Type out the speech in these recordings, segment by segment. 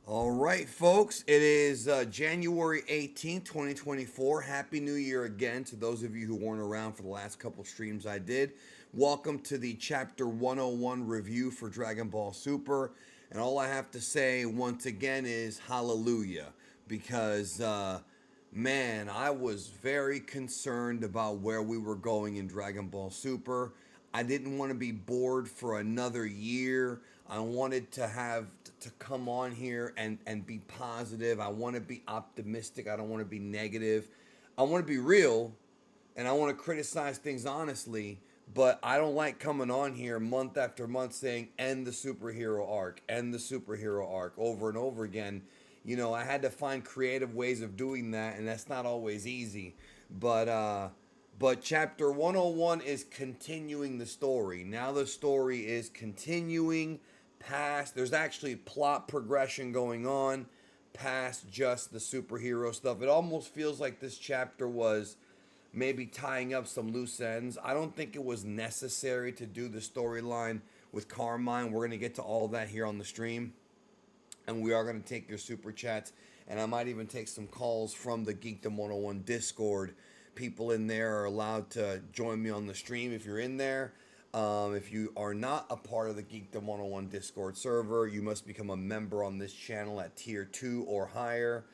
All right, folks, it is January 18th, 2024. Happy New Year again to those of you who weren't around for the last couple streams I did. Welcome to the Chapter 101 review for Dragon Ball Super. And all I have to say once again is hallelujah because, man, I was very concerned about where we were going in Dragon Ball Super. I didn't want to be bored for another year. I wanted to have to come on here and be positive. I want to be optimistic. I don't want to be negative. I want to be real and I want to criticize things honestly, but I don't like coming on here month after month saying end the superhero arc, end the superhero arc over and over again. You know, I had to find creative ways of doing that, and that's not always easy. But chapter 101 is continuing the story. Now the story is continuing past. There's actually plot progression going on past just the superhero stuff. It almost feels like this chapter was maybe tying up some loose ends. I don't think it was necessary to do the storyline with Carmine. We're going to get to all that here on the stream. And we are going to take your super chats. And I might even take some calls from the Geekdom 101 Discord. People in there are allowed to join me on the stream if you're in there. If you are not a part of the Geekdom 101 Discord server, you must become a member on this channel at tier 2 or higher.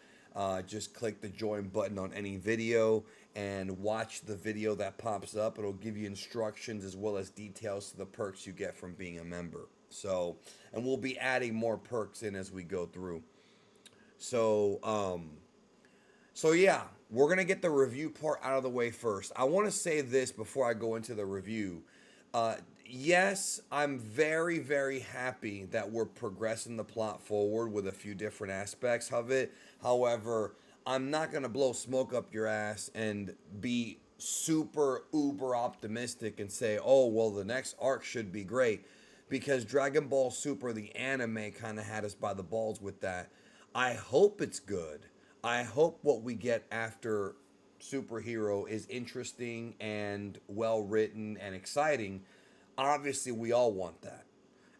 Just click the join button on any video and watch the video that pops up. It'll give you instructions as well as details to the perks you get from being a member. So, and we'll be adding more perks in as we go through. So, yeah, we're gonna get the review part out of the way first. I want to say this before I go into the review. Yes, I'm very, very happy that we're progressing the plot forward with a few different aspects of it. However, I'm not gonna blow smoke up your ass and be super uber optimistic and say, oh, well, the next arc should be great. Because Dragon Ball Super, the anime, kind of had us by the balls with that. I hope it's good. I hope what we get after Superhero is interesting and well written and exciting. Obviously, we all want that.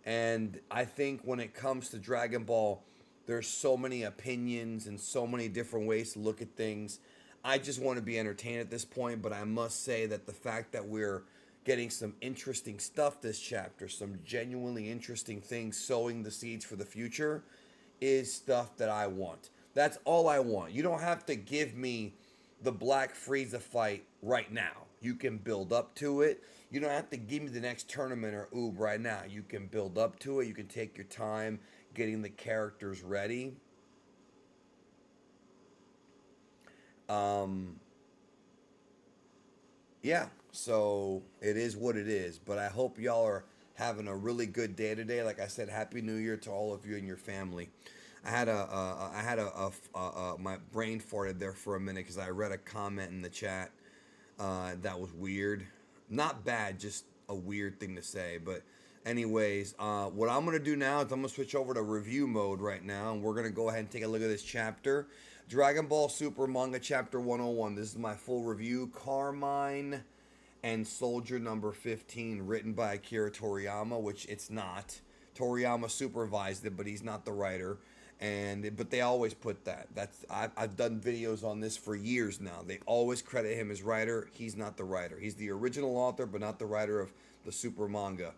And I think when it comes to Dragon Ball, there's so many opinions and so many different ways to look at things. I just want to be entertained at this point, but I must say that the fact that we're getting some interesting stuff this chapter, some genuinely interesting things, sowing the seeds for the future, is stuff that I want. That's all I want. You don't have to give me the Black Frieza fight right now. You can build up to it. You don't have to give me the next tournament or oob right now. You can build up to it. You can take your time getting the characters ready. Um, yeah, so it is what it is. But I hope y'all are having a really good day today. Like I said, Happy New Year to all of you and your family. My brain farted there for a minute because I read a comment in the chat that was weird. Not bad, just a weird thing to say. But anyways, what I'm gonna do now is I'm gonna switch over to review mode right now, and we're gonna go ahead and take a look at this chapter, Dragon Ball Super Manga Chapter 101. This is my full review. Carmine and Soldier number 15, written by Akira Toriyama, which it's not. Toriyama supervised it, but he's not the writer. But they always put that. I've done videos on this for years now. They always credit him as writer. He's not the writer. He's the original author, but not the writer of the Super manga.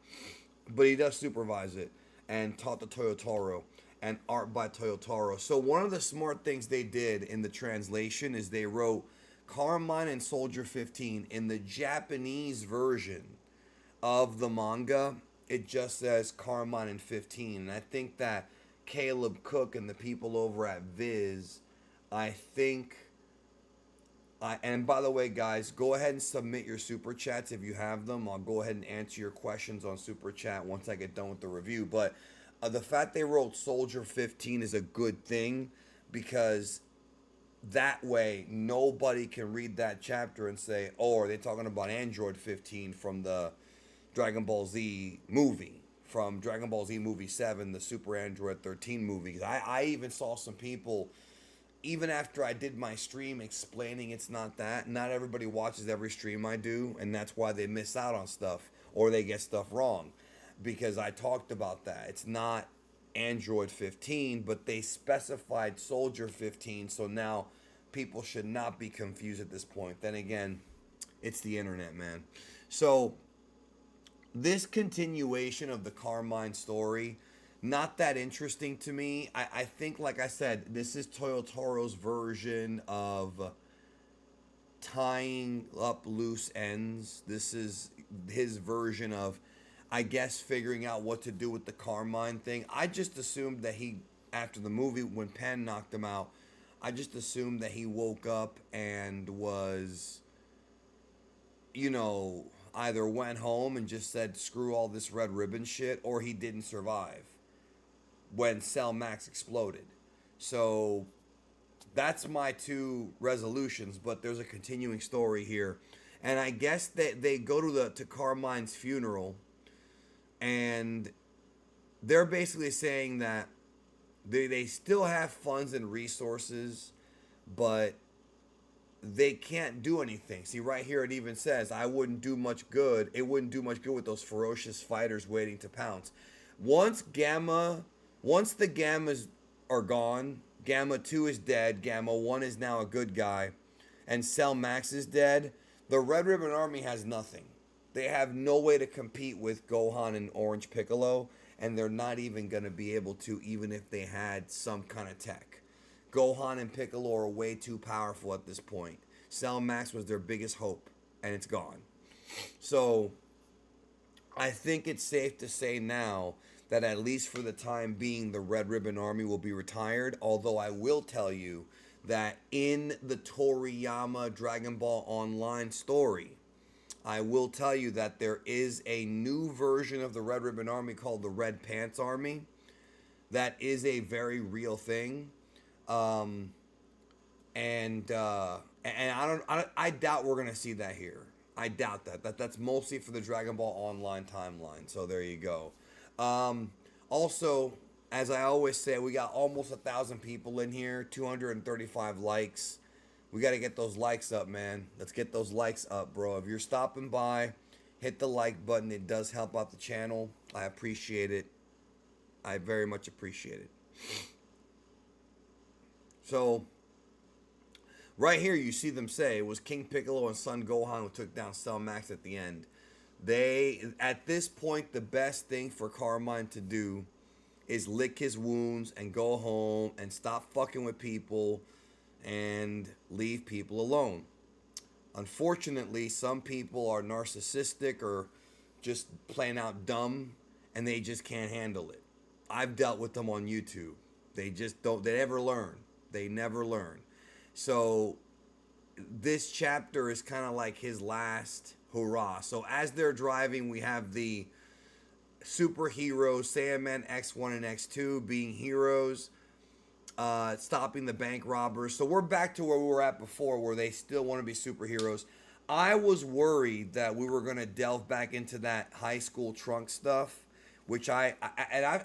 But he does supervise it and taught the Toyotaro and art by Toyotaro. So one of the smart things they did in the translation is they wrote Carmine and Soldier 15 in the Japanese version of the manga. It just says Carmine and 15, and I think that Caleb Cook and the people over at Viz, I think. And by the way, guys, go ahead and submit your super chats if you have them. I'll go ahead and answer your questions on super chat once I get done with the review. But the fact they wrote Soldier 15 is a good thing because that way nobody can read that chapter and say, oh, are they talking about Android 15 from the Dragon Ball Z movie, from Dragon Ball Z movie 7, the Super Android 13 movie. I even saw some people, even after I did my stream explaining it's not that. Not everybody watches every stream I do, and that's why they miss out on stuff or they get stuff wrong, because I talked about that. It's not Android 15, but they specified Soldier 15, so now people should not be confused at this point. Then again, it's the internet, man. So this continuation of the Carmine story, not that interesting to me. I think, like I said, this is Toyotaro's version of tying up loose ends. This is his version of, I guess, figuring out what to do with the Carmine thing. I just assumed that he, after the movie, when Penn knocked him out, I just assumed that he woke up and was, either went home and just said, screw all this red ribbon shit, or he didn't survive when Cell Max exploded. So that's my two resolutions, but there's a continuing story here. And I guess that they go to Carmine's funeral, and they're basically saying that they still have funds and resources, but they can't do anything. See, right here it even says, I wouldn't do much good. It wouldn't do much good with those ferocious fighters waiting to pounce. Once the Gammas are gone, Gamma 2 is dead, Gamma 1 is now a good guy, and Cell Max is dead, the Red Ribbon Army has nothing. They have no way to compete with Gohan and Orange Piccolo, and they're not even going to be able to, even if they had some kind of tech. Gohan and Piccolo are way too powerful at this point. Cell Max was their biggest hope, and it's gone. So I think it's safe to say now that at least for the time being, the Red Ribbon Army will be retired. Although I will tell you that in the Toriyama Dragon Ball Online story, I will tell you that there is a new version of the Red Ribbon Army called the Red Pants Army. That is a very real thing. I doubt we're gonna see that here. I doubt that. That's mostly for the Dragon Ball Online timeline. So there you go. Also, as I always say, we got almost 1,000 people in here, 235 likes. We got to get those likes up, man. Let's get those likes up, bro. If you're stopping by, hit the like button. It does help out the channel. I appreciate it. I very much appreciate it. So, right here you see them say it was King Piccolo and Son Gohan who took down Cell Max at the end. At this point, the best thing for Carmine to do is lick his wounds and go home and stop fucking with people and leave people alone. Unfortunately, some people are narcissistic or just plain out dumb, and they just can't handle it. I've dealt with them on YouTube. They just don't, they never learn. They never learn. So this chapter is kind of like his last hurrah. So as they're driving, we have the superheroes, Saiyaman X1 and X2 being heroes, stopping the bank robbers. So we're back to where we were at before, where they still want to be superheroes. I was worried that we were going to delve back into that high school Trunks stuff, which I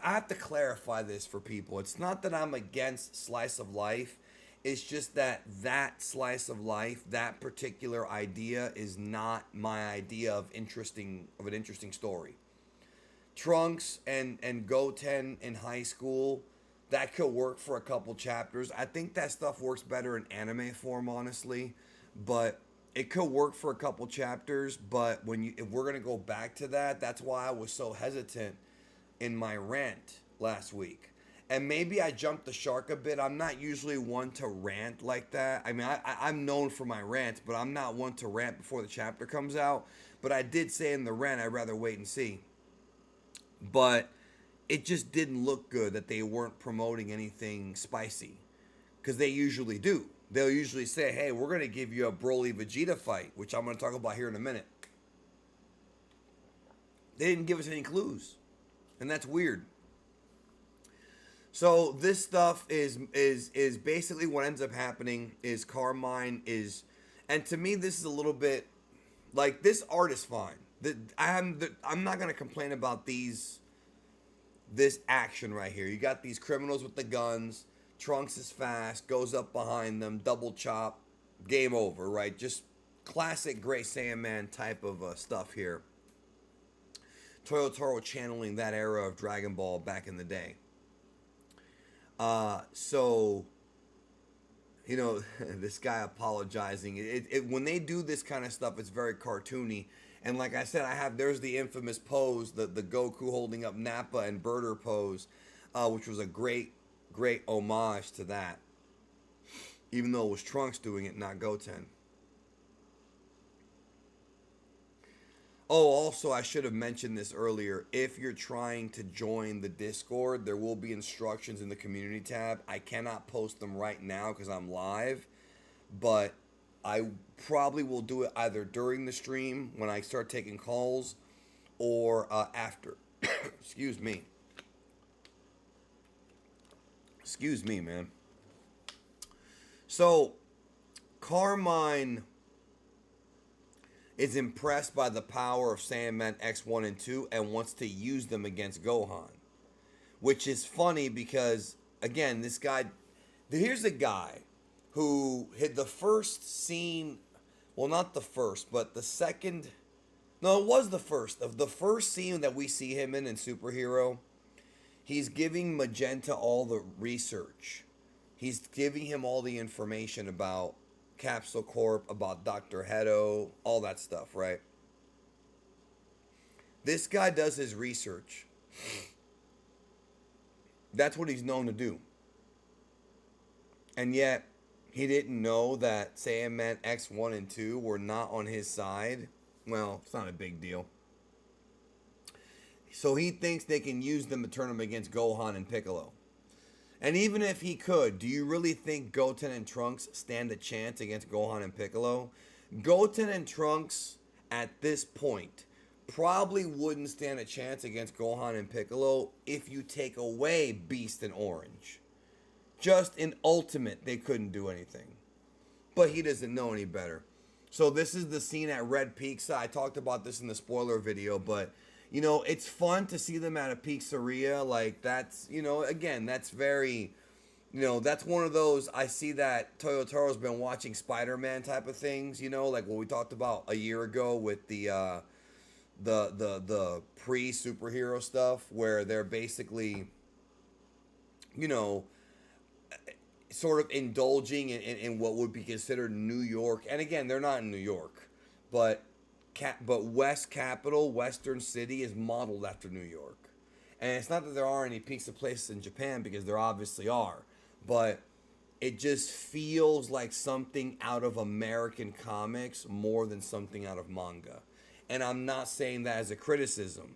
have to clarify this for people. It's not that I'm against slice of life. It's just that slice of life, that particular idea is not my idea of an interesting story. Trunks and Goten in high school, that could work for a couple chapters. I think that stuff works better in anime form, honestly, but it could work for a couple chapters. But if we're gonna go back to that, that's why I was so hesitant in my rant last week. And maybe I jumped the shark a bit. I'm not usually one to rant like that. I mean, I'm known for my rants, but I'm not one to rant before the chapter comes out. But I did say in the rant, I'd rather wait and see. But it just didn't look good that they weren't promoting anything spicy. Because they usually do. They'll usually say, hey, we're going to give you a Broly Vegeta fight, which I'm going to talk about here in a minute. They didn't give us any clues. And that's weird. So this stuff is basically what ends up happening is Carmine is, and to me this is a little bit like, this art is fine. I'm not gonna complain about this action right here. You got these criminals with the guns. Trunks is fast, goes up behind them, double chop, game over, right? Just classic Great Saiyaman type of stuff here. Toyotaro channeling that era of Dragon Ball back in the day. So you know, this guy apologizing. When they do this kind of stuff, it's very cartoony. And like I said, there's the infamous pose, the Goku holding up Nappa and Birder pose, which was a great homage to that. Even though it was Trunks doing it, not Goten. Oh, also, I should have mentioned this earlier. If you're trying to join the Discord, there will be instructions in the community tab. I cannot post them right now because I'm live, but I probably will do it either during the stream when I start taking calls or after. Excuse me. Excuse me, man. So, Carmine is impressed by the power of Saiyaman X1 and 2 and wants to use them against Gohan. Which is funny because, again, this guy... Here's a guy who hit the first scene... Well, not the first, but the second... No, it was the first. Of the first scene that we see him in Superhero, he's giving Magenta all the research. He's giving him all the information about Capsule Corp, about Dr. Hedo, all that stuff, right? This guy does his research. That's what he's known to do. And yet, he didn't know that Saiyaman X1 and 2 were not on his side. Well, it's not a big deal. So he thinks they can use them to turn him against Gohan and Piccolo. And even if he could, do you really think Goten and Trunks stand a chance against Gohan and Piccolo? Goten and Trunks, at this point, probably wouldn't stand a chance against Gohan and Piccolo if you take away Beast and Orange. Just in Ultimate, they couldn't do anything. But he doesn't know any better. So this is the scene at Red Pizza. I talked about this in the spoiler video, but... You know, it's fun to see them at a pizzeria. Like, that's, you know, again, that's very, you know, that's one of those, I see that Toyotaro's been watching Spider-Man type of things, you know, like what we talked about a year ago with the pre-superhero stuff, where they're basically, you know, sort of indulging in what would be considered New York. And again, they're not in New York, but West Capital, Western City, is modeled after New York. And it's not that there are any pizza places in Japan, because there obviously are. But it just feels like something out of American comics more than something out of manga. And I'm not saying that as a criticism.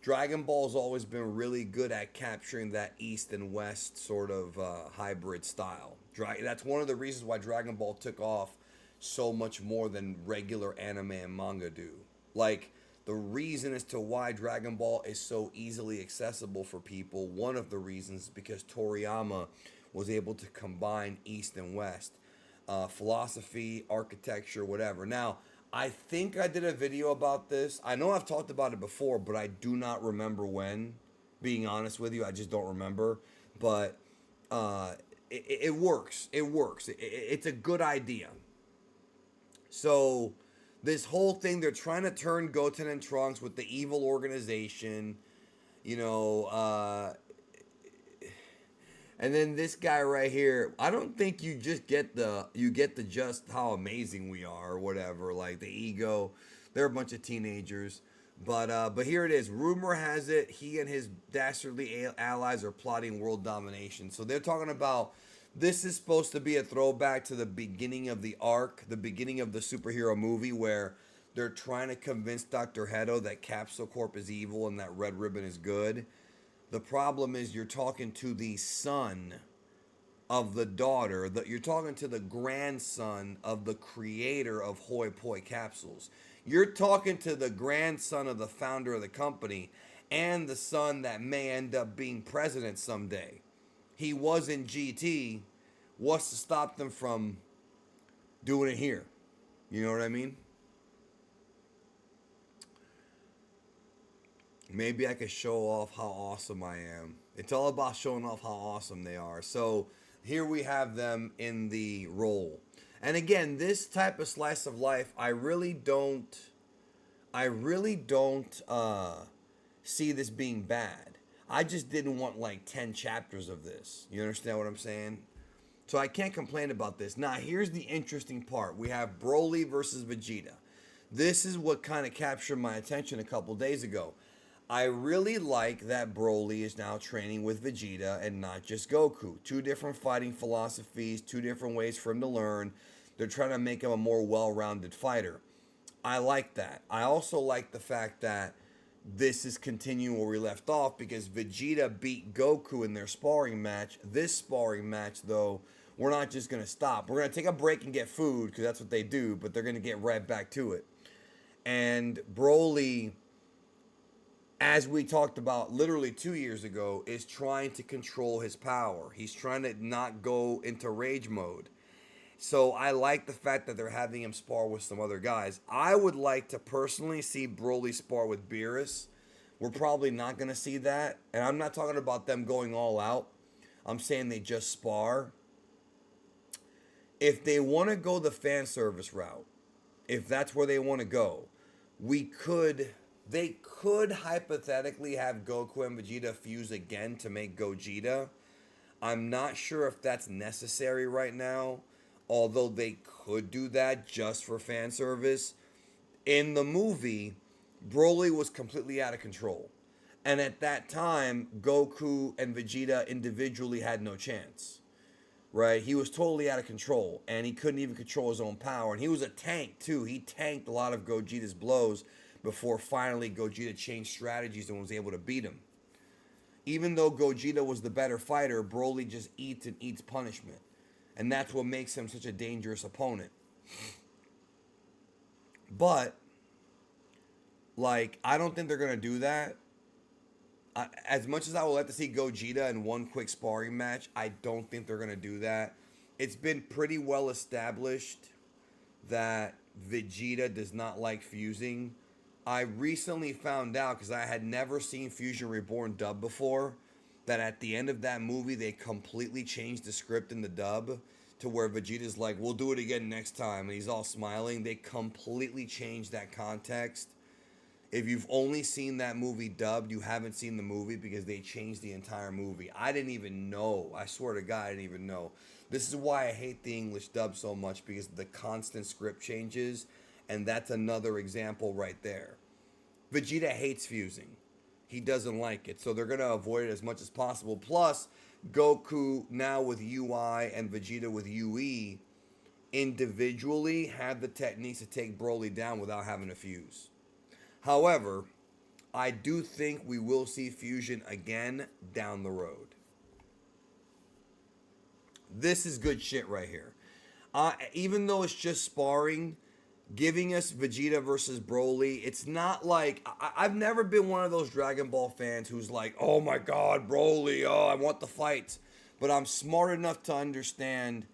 Dragon Ball's always been really good at capturing that East and West sort of hybrid style. That's one of the reasons why Dragon Ball took off so much more than regular anime and manga do. Like, the reason as to why Dragon Ball is so easily accessible for people, one of the reasons is because Toriyama was able to combine East and West. Philosophy, architecture, whatever. Now, I think I did a video about this. I know I've talked about it before, but I do not remember when. Being honest with you, I just don't remember. But it works. It works. It's a good idea. So, this whole thing, they're trying to turn Goten and Trunks with the evil organization, you know, and then this guy right here, I don't think you just get the just how amazing we are or whatever, like the ego. They're a bunch of teenagers, but here it is. Rumor has it he and his dastardly allies are plotting world domination. So they're talking about... This is supposed to be a throwback to the beginning of the arc, the beginning of the superhero movie, where they're trying to convince Dr. Hedo that Capsule Corp is evil and that Red Ribbon is good. The problem is you're talking to the son of the daughter, you're talking to the grandson of the creator of Hoi Poi capsules. You're talking to the grandson of the founder of the company and the son that may end up being president someday. He was in GT. What's to stop them from doing it here? You know what I mean? Maybe I could show off how awesome I am. It's all about showing off how awesome they are. So here we have them in the role. And again, this type of slice of life, I really don't see this being bad. I just didn't want like 10 chapters of this. You understand what I'm saying? So I can't complain about this. Now, here's the interesting part. We have Broly versus Vegeta. This is what kind of captured my attention a couple days ago. I really like that Broly is now training with Vegeta and not just Goku. Two different fighting philosophies, two different ways for him to learn. They're trying to make him a more well-rounded fighter. I like that. I also like the fact that this is continuing where we left off because Vegeta beat Goku in their sparring match. This sparring match, though, we're not just going to stop. We're going to take a break and get food because that's what they do, but they're going to get right back to it. And Broly, as we talked about literally 2 years ago, is trying to control his power. He's trying to not go into rage mode. So I like the fact that they're having him spar with some other guys. I would like to personally see Broly spar with Beerus. We're probably not going to see that. And I'm not talking about them going all out. I'm saying they just spar. If they want to go the fan service route, if that's where they want to go, they could hypothetically have Goku and Vegeta fuse again to make Gogeta. I'm not sure if that's necessary right now, although they could do that just for fan service. In the movie, Broly was completely out of control. And at that time, Goku and Vegeta individually had no chance. Right? He was totally out of control, and he couldn't even control his own power. And he was a tank, too. He tanked a lot of Gogeta's blows before finally Gogeta changed strategies and was able to beat him. Even though Gogeta was the better fighter, Broly just eats and eats punishment. And that's what makes him such a dangerous opponent. But, like, I don't think they're going to do that. As much as I would like to see Gogeta in one quick sparring match, I don't think they're going to do that. It's been pretty well established that Vegeta does not like fusing. I recently found out, because I had never seen Fusion Reborn dub before, that at the end of that movie, they completely changed the script in the dub to where Vegeta's like, we'll do it again next time, and he's all smiling. They completely changed that context. If you've only seen that movie dubbed, you haven't seen the movie because they changed the entire movie. I didn't even know. I swear to God, I didn't even know. This is why I hate the English dub so much, because the constant script changes, and that's another example right there. Vegeta hates fusing. He doesn't like it, so they're going to avoid it as much as possible. Plus, Goku now with UI and Vegeta with UE individually have the techniques to take Broly down without having to fuse. However, I do think we will see fusion again down the road. This is good shit right here. Even though it's just sparring, giving us Vegeta versus Broly, it's not like... I've never been one of those Dragon Ball fans who's like, oh my God, Broly, oh, I want the fights. But I'm smart enough to understand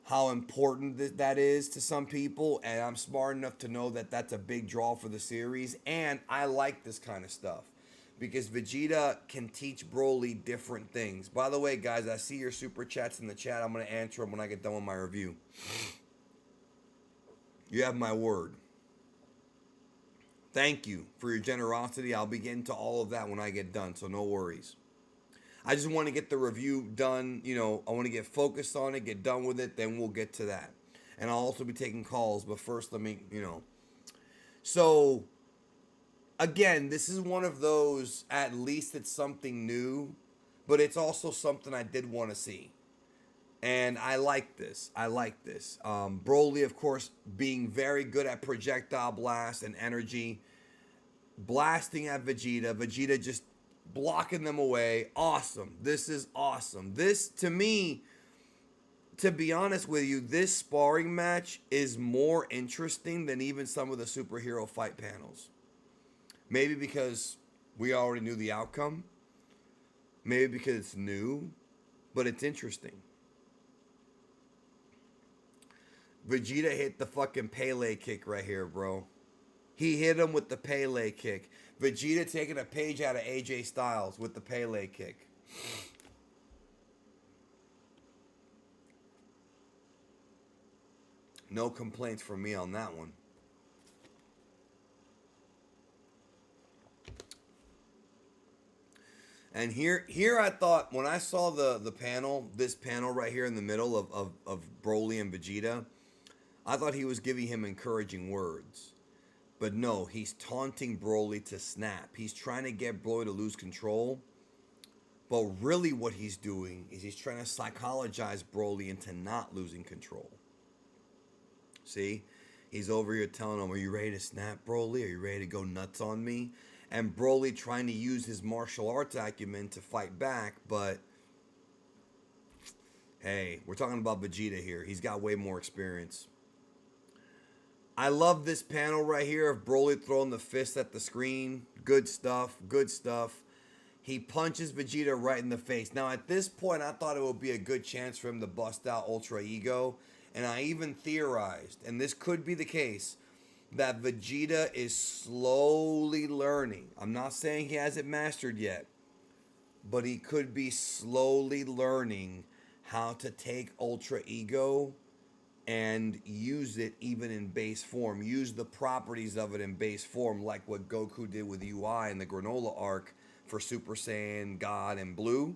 how important that is to some people, and I'm smart enough to know that that's a big draw for the series, and I like this kind of stuff because Vegeta can teach Broly different things. By the way, guys, I see your super chats in the chat. I'm going to answer them when I get done with my review. You have my word. Thank you for your generosity. I'll be getting to all of that when I get done, so no worries. I just want to get the review done. You know, I want to get focused on it, get done with it, then we'll get to that. And I'll also be taking calls, but first let me, So, again, this is one of those, at least it's something new, but it's also something I did want to see. And I like this. Broly, of course, being very good at projectile blast and energy. Blasting at Vegeta. Vegeta just blocking them away. Awesome. This is awesome. This, to me, to be honest with you, this sparring match is more interesting than even some of the superhero fight panels. Maybe because we already knew the outcome. Maybe because it's new. But it's interesting. Vegeta hit the fucking Pele kick right here, bro. He hit him with the Pele kick. Vegeta taking a page out of AJ Styles with the Pele kick. No complaints from me on that one. And here I thought when I saw the panel, this panel right here in the middle of Broly and Vegeta, I thought he was giving him encouraging words. But no, he's taunting Broly to snap. He's trying to get Broly to lose control. But really what he's doing is he's trying to psychologize Broly into not losing control. See? He's over here telling him, are you ready to snap, Broly? Are you ready to go nuts on me? And Broly trying to use his martial arts acumen to fight back, but hey, we're talking about Vegeta here. He's got way more experience. I love this panel right here of Broly throwing the fist at the screen. Good stuff, good stuff. He punches Vegeta right in the face. Now, at this point, I thought it would be a good chance for him to bust out Ultra Ego. And I even theorized, and this could be the case, that Vegeta is slowly learning. I'm not saying he hasn't mastered yet, but he could be slowly learning how to take Ultra Ego and use it even in base form. Use the properties of it in base form, like what Goku did with UI in the Granola arc for Super Saiyan, God, and Blue.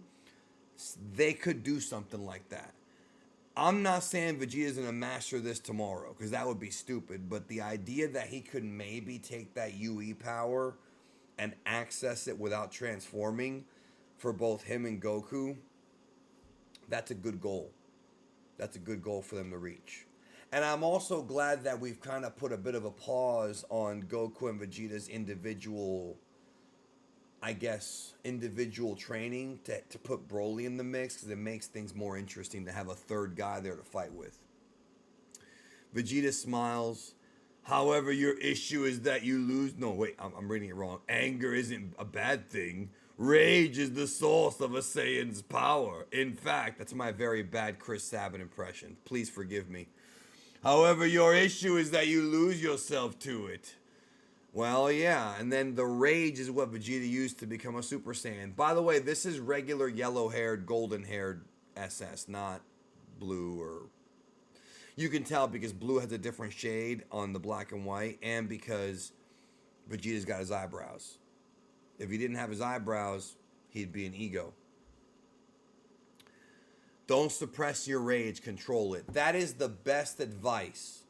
They could do something like that. I'm not saying Vegeta's going to master this tomorrow, because that would be stupid, but the idea that he could maybe take that UE power and access it without transforming for both him and Goku, that's a good goal. That's a good goal for them to reach. And I'm also glad that we've kind of put a bit of a pause on Goku and Vegeta's individual, I guess, individual training to put Broly in the mix, because it makes things more interesting to have a third guy there to fight with. Vegeta smiles. However, your issue is that you lose. No, wait, I'm reading it wrong. Anger isn't a bad thing. Rage is the source of a Saiyan's power. In fact, that's my very bad Chris Sabat impression. Please forgive me. However, your issue is that you lose yourself to it. Well, yeah, and then the rage is what Vegeta used to become a Super Saiyan. By the way, this is regular yellow-haired, golden-haired SS, not blue or... You can tell because blue has a different shade on the black and white, and because Vegeta's got his eyebrows. If he didn't have his eyebrows, he'd be an ego. Don't suppress your rage, control it. That is the best advice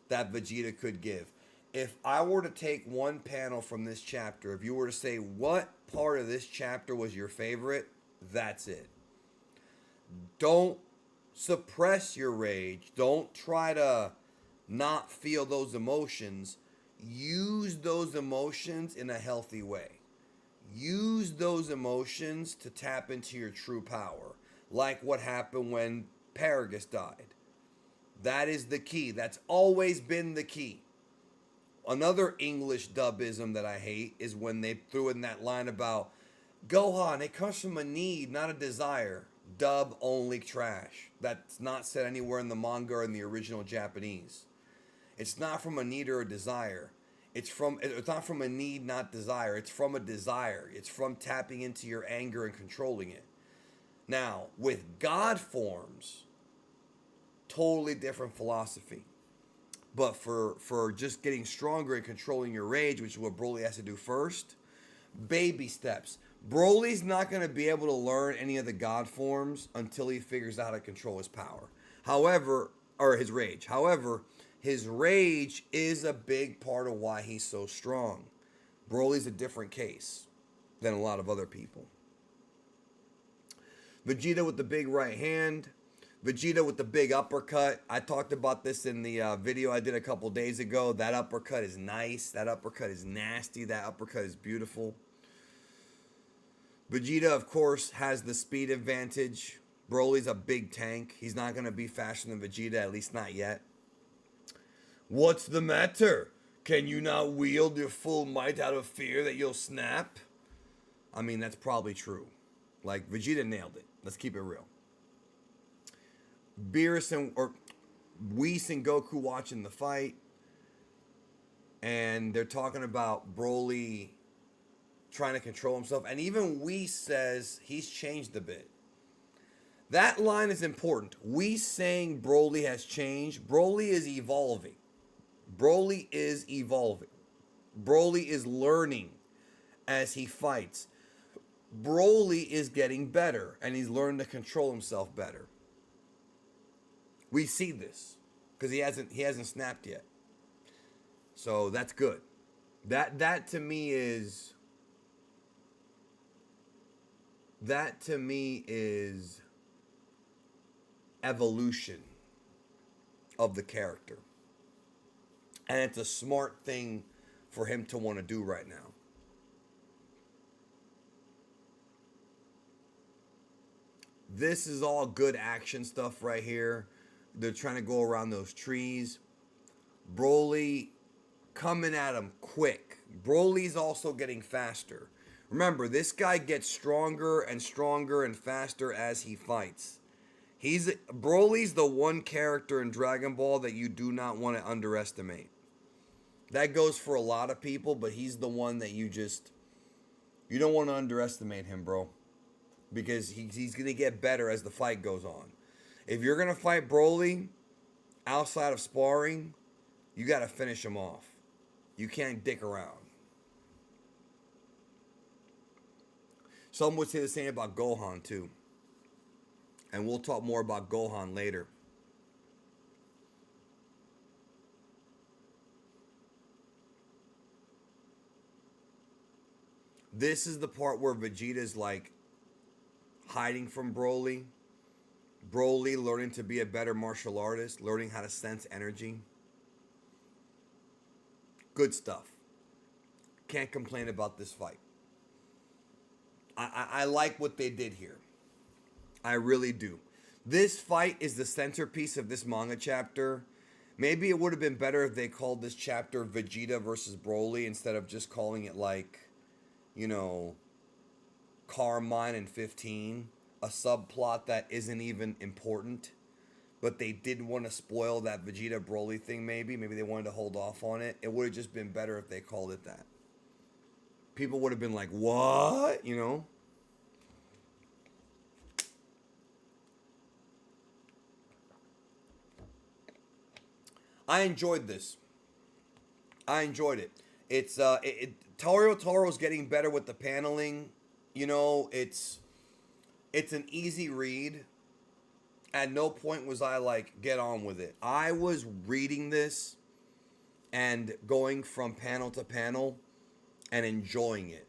that Vegeta could give. If I were to take one panel from this chapter, if you were to say what part of this chapter was your favorite, that's it. Don't suppress your rage. Don't try to not feel those emotions. Use those emotions in a healthy way. Use those emotions to tap into your true power, like what happened when Paragus died. That is the key. That's always been the key. Another English dubism that I hate is when they threw in that line about Gohan, it comes from a need, not a desire. Dub only trash. That's not said anywhere in the manga or in the original Japanese. It's not from a need or a desire. It's not from a need, not desire. It's from a desire. It's from tapping into your anger and controlling it. Now, with God forms, totally different philosophy. But for just getting stronger and controlling your rage, which is what Broly has to do first, baby steps. Broly's not going to be able to learn any of the God forms until he figures out how to control his power. However, or his rage. However, his rage is a big part of why he's so strong. Broly's a different case than a lot of other people. Vegeta with the big right hand. Vegeta with the big uppercut. I talked about this in the video I did a couple days ago. That uppercut is nice. That uppercut is nasty. That uppercut is beautiful. Vegeta, of course, has the speed advantage. Broly's a big tank. He's not going to be faster than Vegeta, at least not yet. What's the matter? Can you not wield your full might out of fear that you'll snap? I mean, that's probably true. Like, Vegeta nailed it. Let's keep it real. Whis and Goku watching the fight, and they're talking about Broly trying to control himself, and even Whis says he's changed a bit. That line is important. Whis saying Broly has changed. Broly is evolving. Broly is evolving. Broly is learning as he fights. Broly is getting better, and he's learned to control himself better. We see this because he hasn't snapped yet. So that's good. That to me is evolution of the character. And it's a smart thing for him to want to do right now. This is all good action stuff right here. They're trying to go around those trees. Broly coming at him quick. Broly's also getting faster. Remember, this guy gets stronger and stronger and faster as he fights. Broly's the one character in Dragon Ball that you do not want to underestimate. That goes for a lot of people, but he's the one that you don't want to underestimate him, bro. Because he's going to get better as the fight goes on. If you're going to fight Broly outside of sparring, you got to finish him off. You can't dick around. Some would say the same about Gohan, too. And we'll talk more about Gohan later. This is the part where Vegeta's like hiding from Broly. Broly learning to be a better martial artist, learning how to sense energy. Good stuff. Can't complain about this fight. I like what they did here. I really do. This fight is the centerpiece of this manga chapter. Maybe it would have been better if they called this chapter Vegeta versus Broly instead of just calling it like, you know, Carmine and 15. A subplot that isn't even important. But they did want to spoil that Vegeta Broly thing maybe. Maybe they wanted to hold off on it. It would have just been better if they called it that. People would have been like, what? You know? I enjoyed this. I enjoyed it. It's Toro's getting better with the paneling. You know, it's an easy read. At no point was I like, get on with it. I was reading this and going from panel to panel and enjoying it.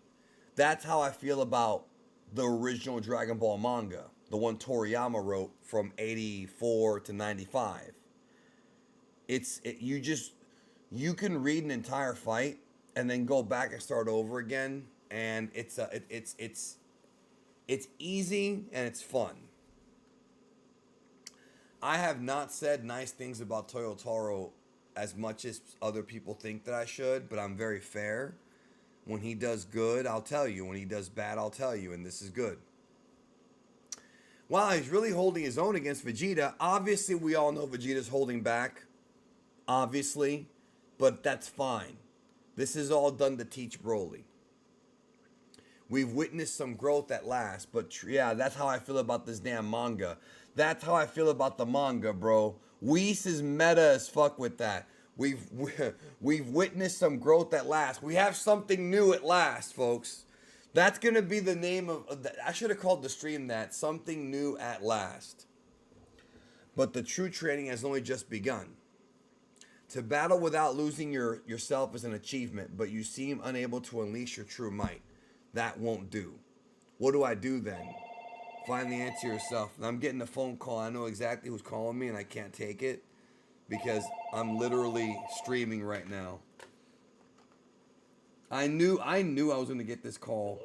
That's how I feel about the original Dragon Ball manga, the one Toriyama wrote from 84 to 95. You can read an entire fight and then go back and start over again, and it's easy and it's fun. I have not said nice things about Toro as much as other people think that I should, but I'm very fair. When he does good, I'll tell you. When he does bad, I'll tell you, and this is good. Wow, he's really holding his own against Vegeta. Obviously, we all know Vegeta's holding back. Obviously, but that's fine. This is all done to teach Broly. We've witnessed some growth at last, but yeah, that's how I feel about this damn manga. That's how I feel about the manga, bro. Whis is meta as fuck with that. We've witnessed some growth at last. We have something new at last, folks. That's gonna be the name of I should have called the stream that. Something new at last. But the true training has only just begun. To battle without losing yourself is an achievement, but you seem unable to unleash your true might. That won't do. What do I do then? Find the answer yourself. And I'm getting a phone call. I know exactly who's calling me, and I can't take it because I'm literally streaming right now. I knew I was going to get this call.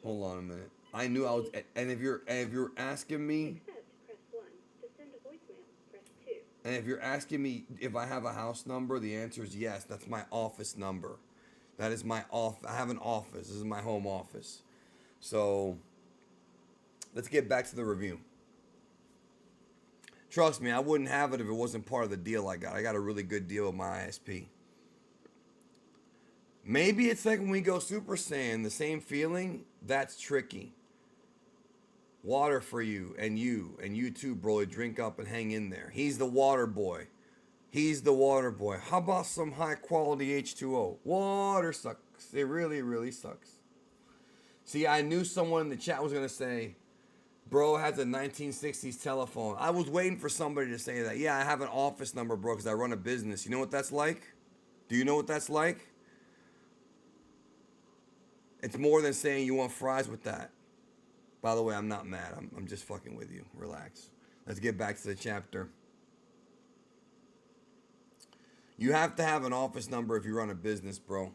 Hold on a minute. I knew I was, and if you're asking me, and if you're asking me if I have a house number, the answer is yes. That's my office number. That is my I have an office. This is my home office. So let's get back to the review. Trust me, I wouldn't have it if it wasn't part of the deal I got. I got a really good deal with my ISP. Maybe it's like when we go Super Saiyan, the same feeling. That's tricky. Water for you and you too, Broly. Drink up and hang in there. He's the water boy. He's the water boy. How about some high quality H2O? Water sucks. It really, really sucks. See, I knew someone in the chat was going to say, bro has a 1960s telephone. I was waiting for somebody to say that. Yeah, I have an office number, bro, because I run a business. You know what that's like? Do you know what that's like? It's more than saying you want fries with that. By the way, I'm not mad. I'm just fucking with you. Relax. Let's get back to the chapter. You have to have an office number if you run a business, bro.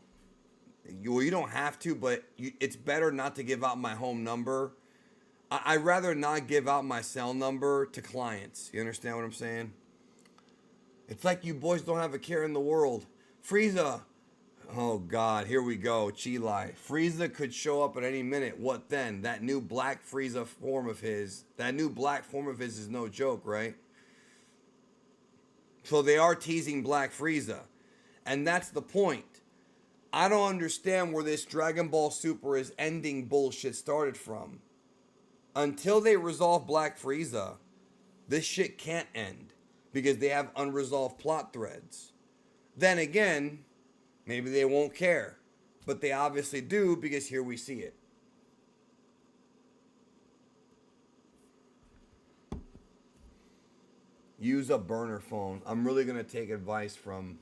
You don't have to, but it's better not to give out my home number. I'd rather not give out my cell number to clients. You understand what I'm saying? It's like you boys don't have a care in the world. Frieza. Oh, God. Here we go. Chilai. Frieza could show up at any minute. What then? That new black Frieza form of his. That new black form of his is no joke, right? So they are teasing Black Frieza. And that's the point. I don't understand where this Dragon Ball Super is ending bullshit started from. Until they resolve Black Frieza, this shit can't end. Because they have unresolved plot threads. Then again, maybe they won't care. But they obviously do because here we see it. Use a burner phone. I'm really going to take advice from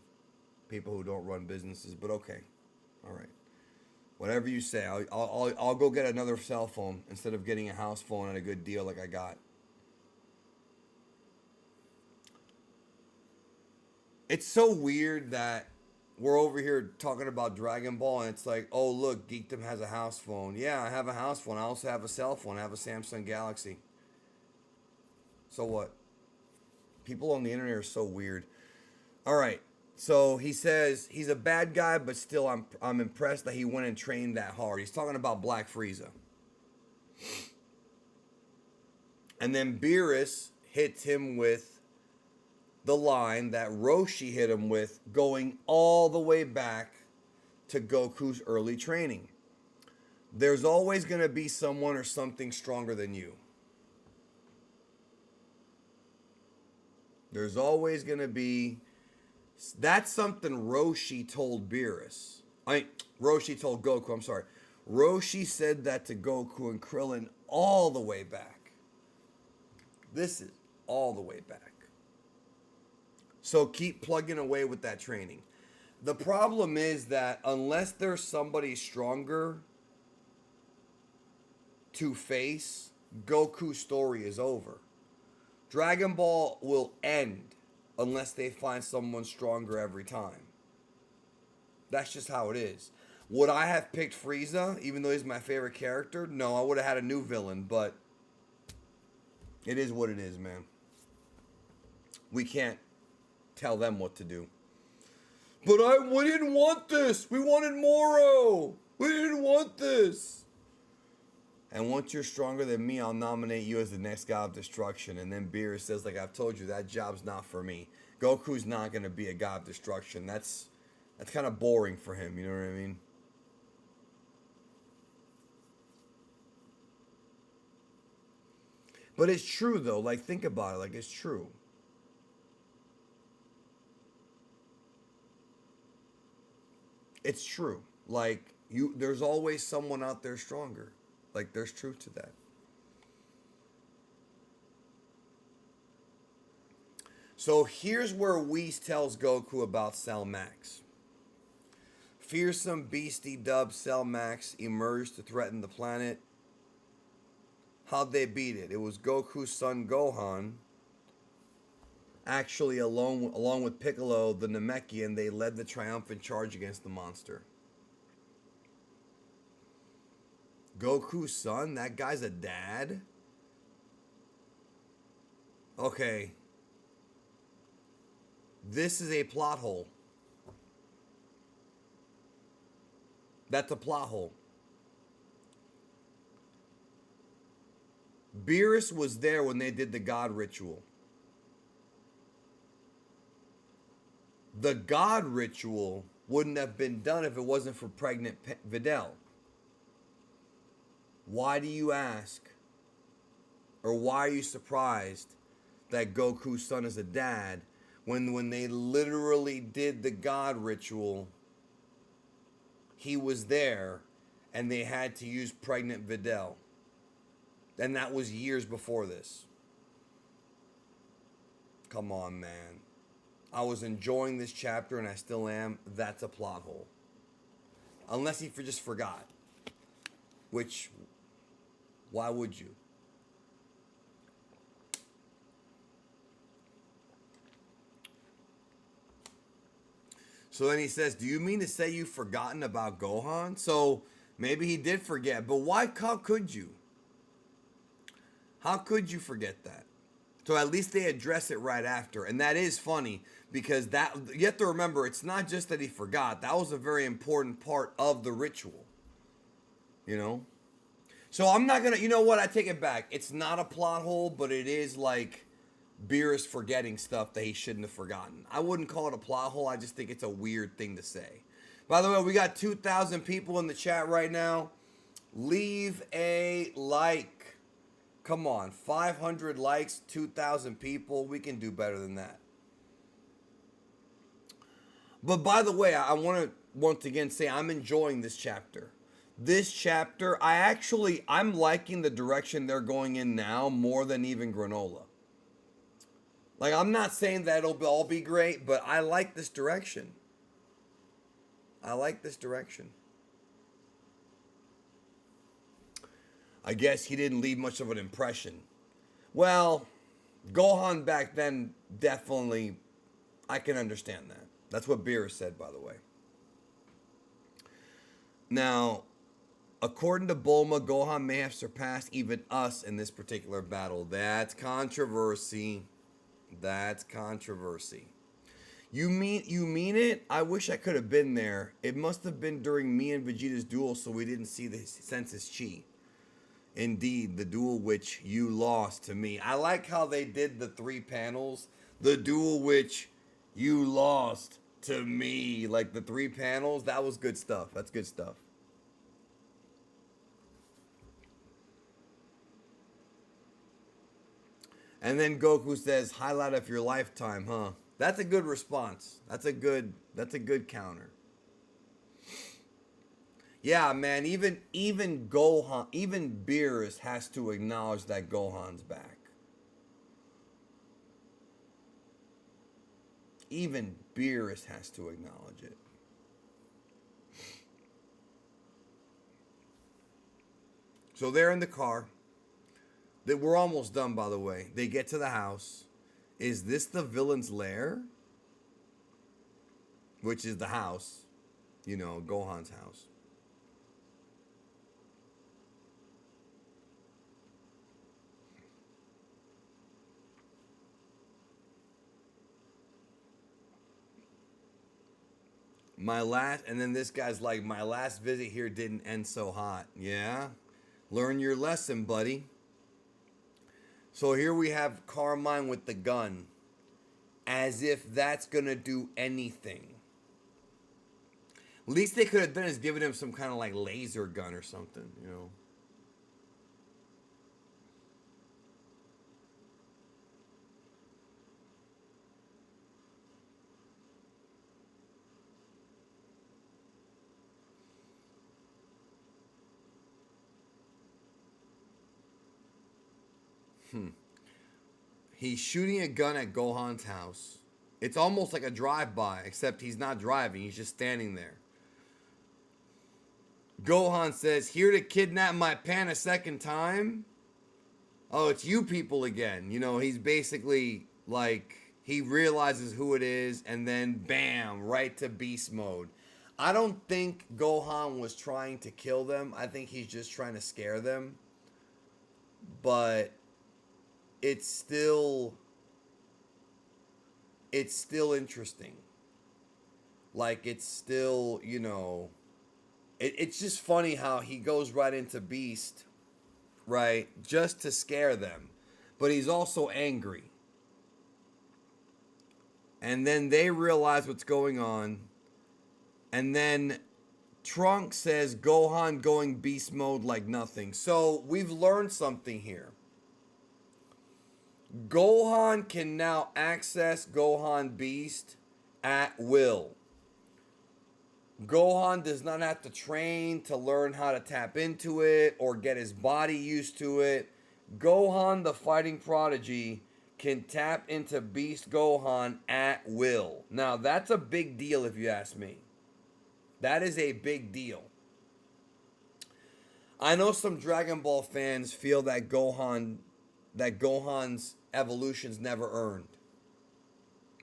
people who don't run businesses, but okay. All right. Whatever you say. I'll go get another cell phone instead of getting a house phone at a good deal like I got. It's so weird that we're over here talking about Dragon Ball and it's like, oh, look, Geekdom has a house phone. Yeah, I have a house phone. I also have a cell phone. I have a Samsung Galaxy. So what? People on the internet are so weird. All right. So he says he's a bad guy, but still I'm impressed that he went and trained that hard. He's talking about Black Frieza. And then Beerus hits him with the line that Roshi hit him with, going all the way back to Goku's early training. There's always going to be someone or something stronger than you. There's always going to be... That's something Roshi told Beerus. Roshi told Goku, I'm sorry. Roshi said that to Goku and Krillin all the way back. This is all the way back. So keep plugging away with that training. The problem is that unless there's somebody stronger to face, Goku's story is over. Dragon Ball will end unless they find someone stronger every time. That's just how it is. Would I have picked Frieza, even though he's my favorite character? No, I would have had a new villain, but it is what it is, man. We can't tell them what to do. But we didn't want this. We wanted Moro. We didn't want this. And once you're stronger than me, I'll nominate you as the next god of destruction. And then Beerus says, like I've told you, that job's not for me. Goku's not going to be a god of destruction. That's kind of boring for him, you know what I mean? But it's true, though. Like, think about it. Like, it's true. It's true. Like, there's always someone out there stronger. Like, there's truth to that. So here's where Whis tells Goku about Cell Max. Fearsome beastie dubbed Cell Max emerged to threaten the planet. How'd they beat it? It was Goku's son Gohan. Actually, along with Piccolo, the Namekian, they led the triumphant charge against the monster. Goku's son? That guy's a dad? Okay. This is a plot hole. That's a plot hole. Beerus was there when they did the God ritual. The God ritual wouldn't have been done if it wasn't for pregnant Videl. Why do you ask? Or why are you surprised that Goku's son is a dad when they literally did the God ritual, he was there, and they had to use pregnant Videl. And that was years before this. Come on, man. I was enjoying this chapter, and I still am. That's a plot hole. Unless he just forgot. Which, why would you? So then he says, do you mean to say you've forgotten about Gohan? So maybe he did forget, but how could you? How could you forget that? So at least they address it right after. And that is funny because that you have to remember, it's not just that he forgot. That was a very important part of the ritual. You know? So I'm not going to, you know what? I take it back. It's not a plot hole, but it is like Beerus forgetting stuff that he shouldn't have forgotten. I wouldn't call it a plot hole. I just think it's a weird thing to say. By the way, we got 2,000 people in the chat right now. Leave a like. Come on, 500 likes, 2,000 people. We can do better than that. But by the way, I want to once again say I'm enjoying this chapter. This chapter, I'm liking the direction they're going in now more than even Granola. Like, I'm not saying that it'll all be great, but I like this direction. I like this direction. I guess he didn't leave much of an impression. Well, Gohan back then, definitely, I can understand that. That's what Beerus said, by the way. Now, according to Bulma, Gohan may have surpassed even us in this particular battle. That's controversy. That's controversy. You mean it? I wish I could have been there. It must have been during me and Vegeta's duel, so we didn't sense his chi. Indeed, the duel which you lost to me. I like how they did the 3 panels. The duel which you lost to me. Like the 3 panels. That was good stuff. That's good stuff. And then Goku says, highlight of your lifetime, huh? That's a good response. That's a good counter. Yeah, man, even Gohan, even Beerus has to acknowledge that Gohan's back. Even Beerus has to acknowledge it. So they're in the car. We're almost done, by the way. They get to the house. Is this the villain's lair? Which is the house. You know, Gohan's house. And then this guy's like, my last visit here didn't end so hot. Yeah? Learn your lesson, buddy. So here we have Carmine with the gun. As if that's going to do anything. Least they could have done is given him some kind of like laser gun or something, you know. He's shooting a gun at Gohan's house. It's almost like a drive-by, except he's not driving. He's just standing there. Gohan says, here to kidnap my pan a second time? Oh, it's you people again. You know, he's basically like, he realizes who it is, and then bam, right to beast mode. I don't think Gohan was trying to kill them. I think he's just trying to scare them. But it's still interesting. Like, it's still, you know, it's just funny how he goes right into Beast, right, just to scare them. But he's also angry. And then they realize what's going on. And then Trunks says, Gohan going beast mode like nothing. So we've learned something here. Gohan can now access Gohan Beast at will. Gohan does not have to train to learn how to tap into it or get his body used to it. Gohan, the fighting prodigy, can tap into Beast Gohan at will. Now, that's a big deal if you ask me. That is a big deal. I know some Dragon Ball fans feel that Gohan's evolution's never earned.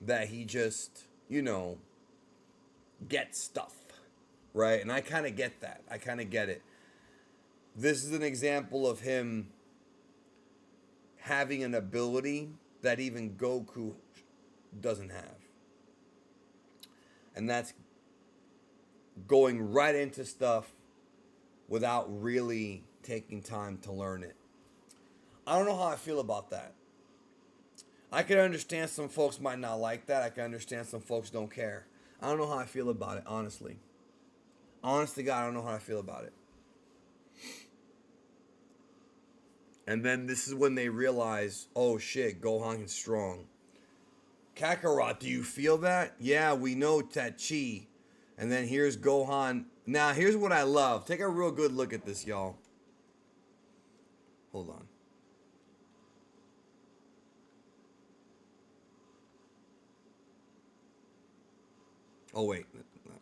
That he just, gets stuff. Right? And I kind of get that. I kind of get it. This is an example of him having an ability that even Goku doesn't have. And that's going right into stuff without really taking time to learn it. I don't know how I feel about that. I can understand some folks might not like that. I can understand some folks don't care. I don't know how I feel about it, honestly. Honest to God, I don't know how I feel about it. And then this is when they realize, oh shit, Gohan is strong. Kakarot, do you feel that? Yeah, we know Tachi. And then here's Gohan. Now, here's what I love. Take a real good look at this, y'all. Hold on. Oh, wait.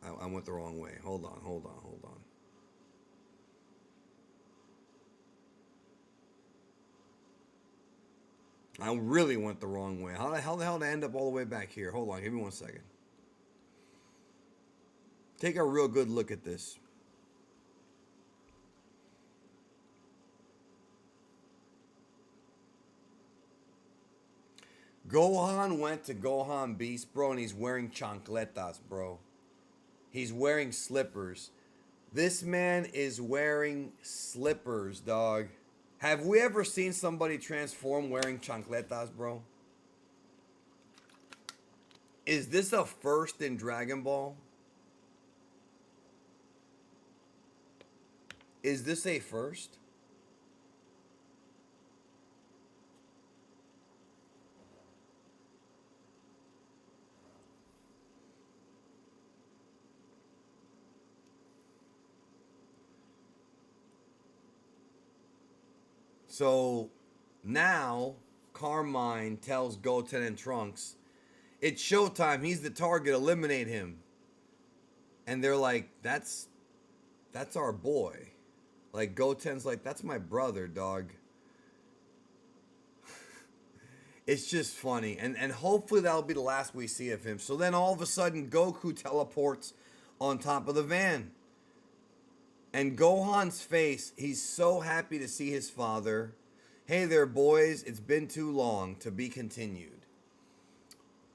I went the wrong way. Hold on. I really went the wrong way. How the hell did I end up all the way back here? Hold on. Give me 1 second. Take a real good look at this. Gohan went to Gohan Beast, bro, and he's wearing chancletas, bro. He's wearing slippers. This man is wearing slippers, dog. Have we ever seen somebody transform wearing chancletas, bro? Is this a first in Dragon Ball? Is this a first? So now Carmine tells Goten and Trunks, it's showtime. He's the target. Eliminate him. And they're like, that's our boy. Like Goten's like, that's my brother, dog. It's just funny. And hopefully that'll be the last we see of him. So then all of a sudden Goku teleports on top of the van. And Gohan's face, he's so happy to see his father. Hey there, boys. It's been too long. To be continued.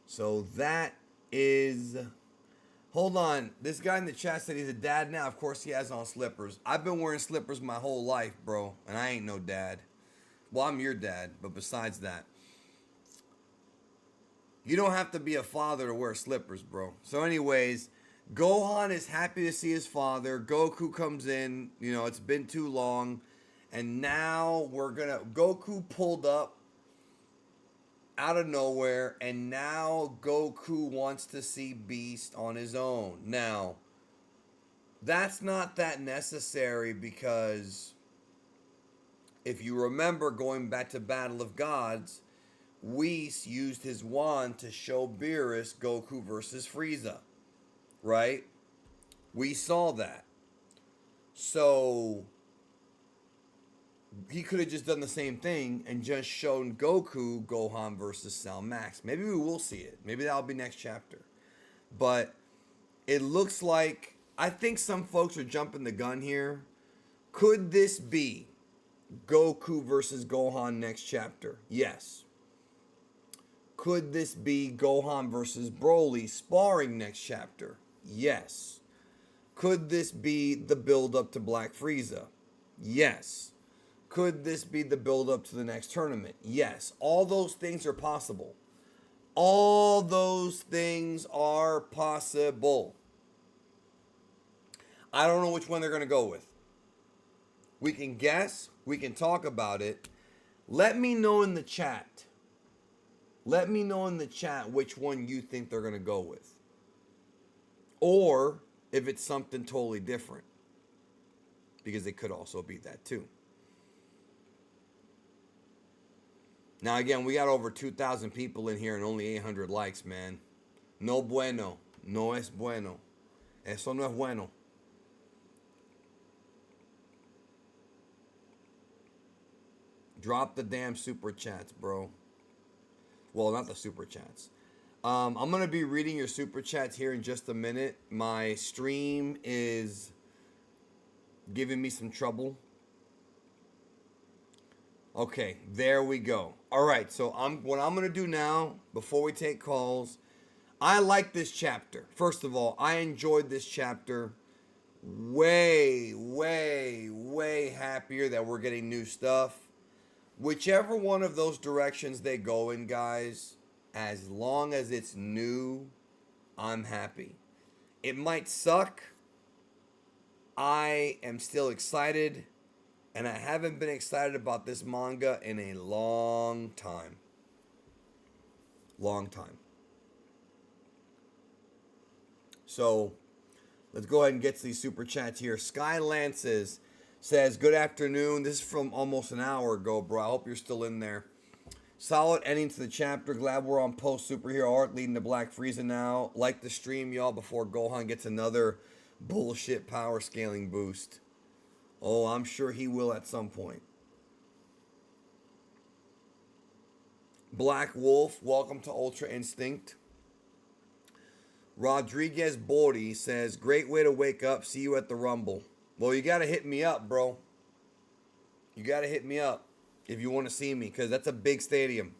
So that is... Hold on. This guy in the chat said he's a dad now. Of course he has on slippers. I've been wearing slippers my whole life, bro. And I ain't no dad. Well, I'm your dad. But besides that, you don't have to be a father to wear slippers, bro. So anyways... Gohan is happy to see his father. Goku comes in. It's been too long. And now Goku pulled up out of nowhere. And now Goku wants to see Beast on his own. Now, that's not that necessary because if you remember going back to Battle of Gods, Whis used his wand to show Beerus Goku versus Frieza. Right? We saw that. So he could have just done the same thing and just shown Goku Gohan versus Cell Max. Maybe we will see it. Maybe that'll be next chapter. But it looks like, I think some folks are jumping the gun here. Could this be Goku versus Gohan next chapter? Yes. Could this be Gohan versus Broly sparring next chapter? Yes. Could this be the build-up to Black Frieza? Yes. Could this be the build-up to the next tournament? Yes. All those things are possible. All those things are possible. I don't know which one they're going to go with. We can guess. We can talk about it. Let me know in the chat. Let me know in the chat which one you think they're going to go with. Or if it's something totally different. Because it could also be that too. Now again, we got over 2,000 people in here and only 800 likes, man. No bueno. No es bueno. Eso no es bueno. Drop the damn super chats, bro. Well, not the super chats. I'm going to be reading your super chats here in just a minute. My stream is giving me some trouble. Okay, there we go. All right, so what I'm going to do now, before we take calls, I like this chapter. First of all, I enjoyed this chapter. Way, way, way happier that we're getting new stuff. Whichever one of those directions they go in, guys, as long as it's new, I'm happy. It might suck. I am still excited. And I haven't been excited about this manga in a long time. Long time. So, let's go ahead and get to these super chats here. Sky Lances says, good afternoon. This is from almost an hour ago, bro. I hope you're still in there. Solid ending to the chapter. Glad we're on post superhero art leading to Black Frieza now. Like the stream, y'all, before Gohan gets another bullshit power scaling boost. Oh, I'm sure he will at some point. Black Wolf, welcome to Ultra Instinct. Rodriguez Bordy says, great way to wake up. See you at the Rumble. Well, you got to hit me up, bro. You got to hit me up if you want to see me, because that's a big stadium.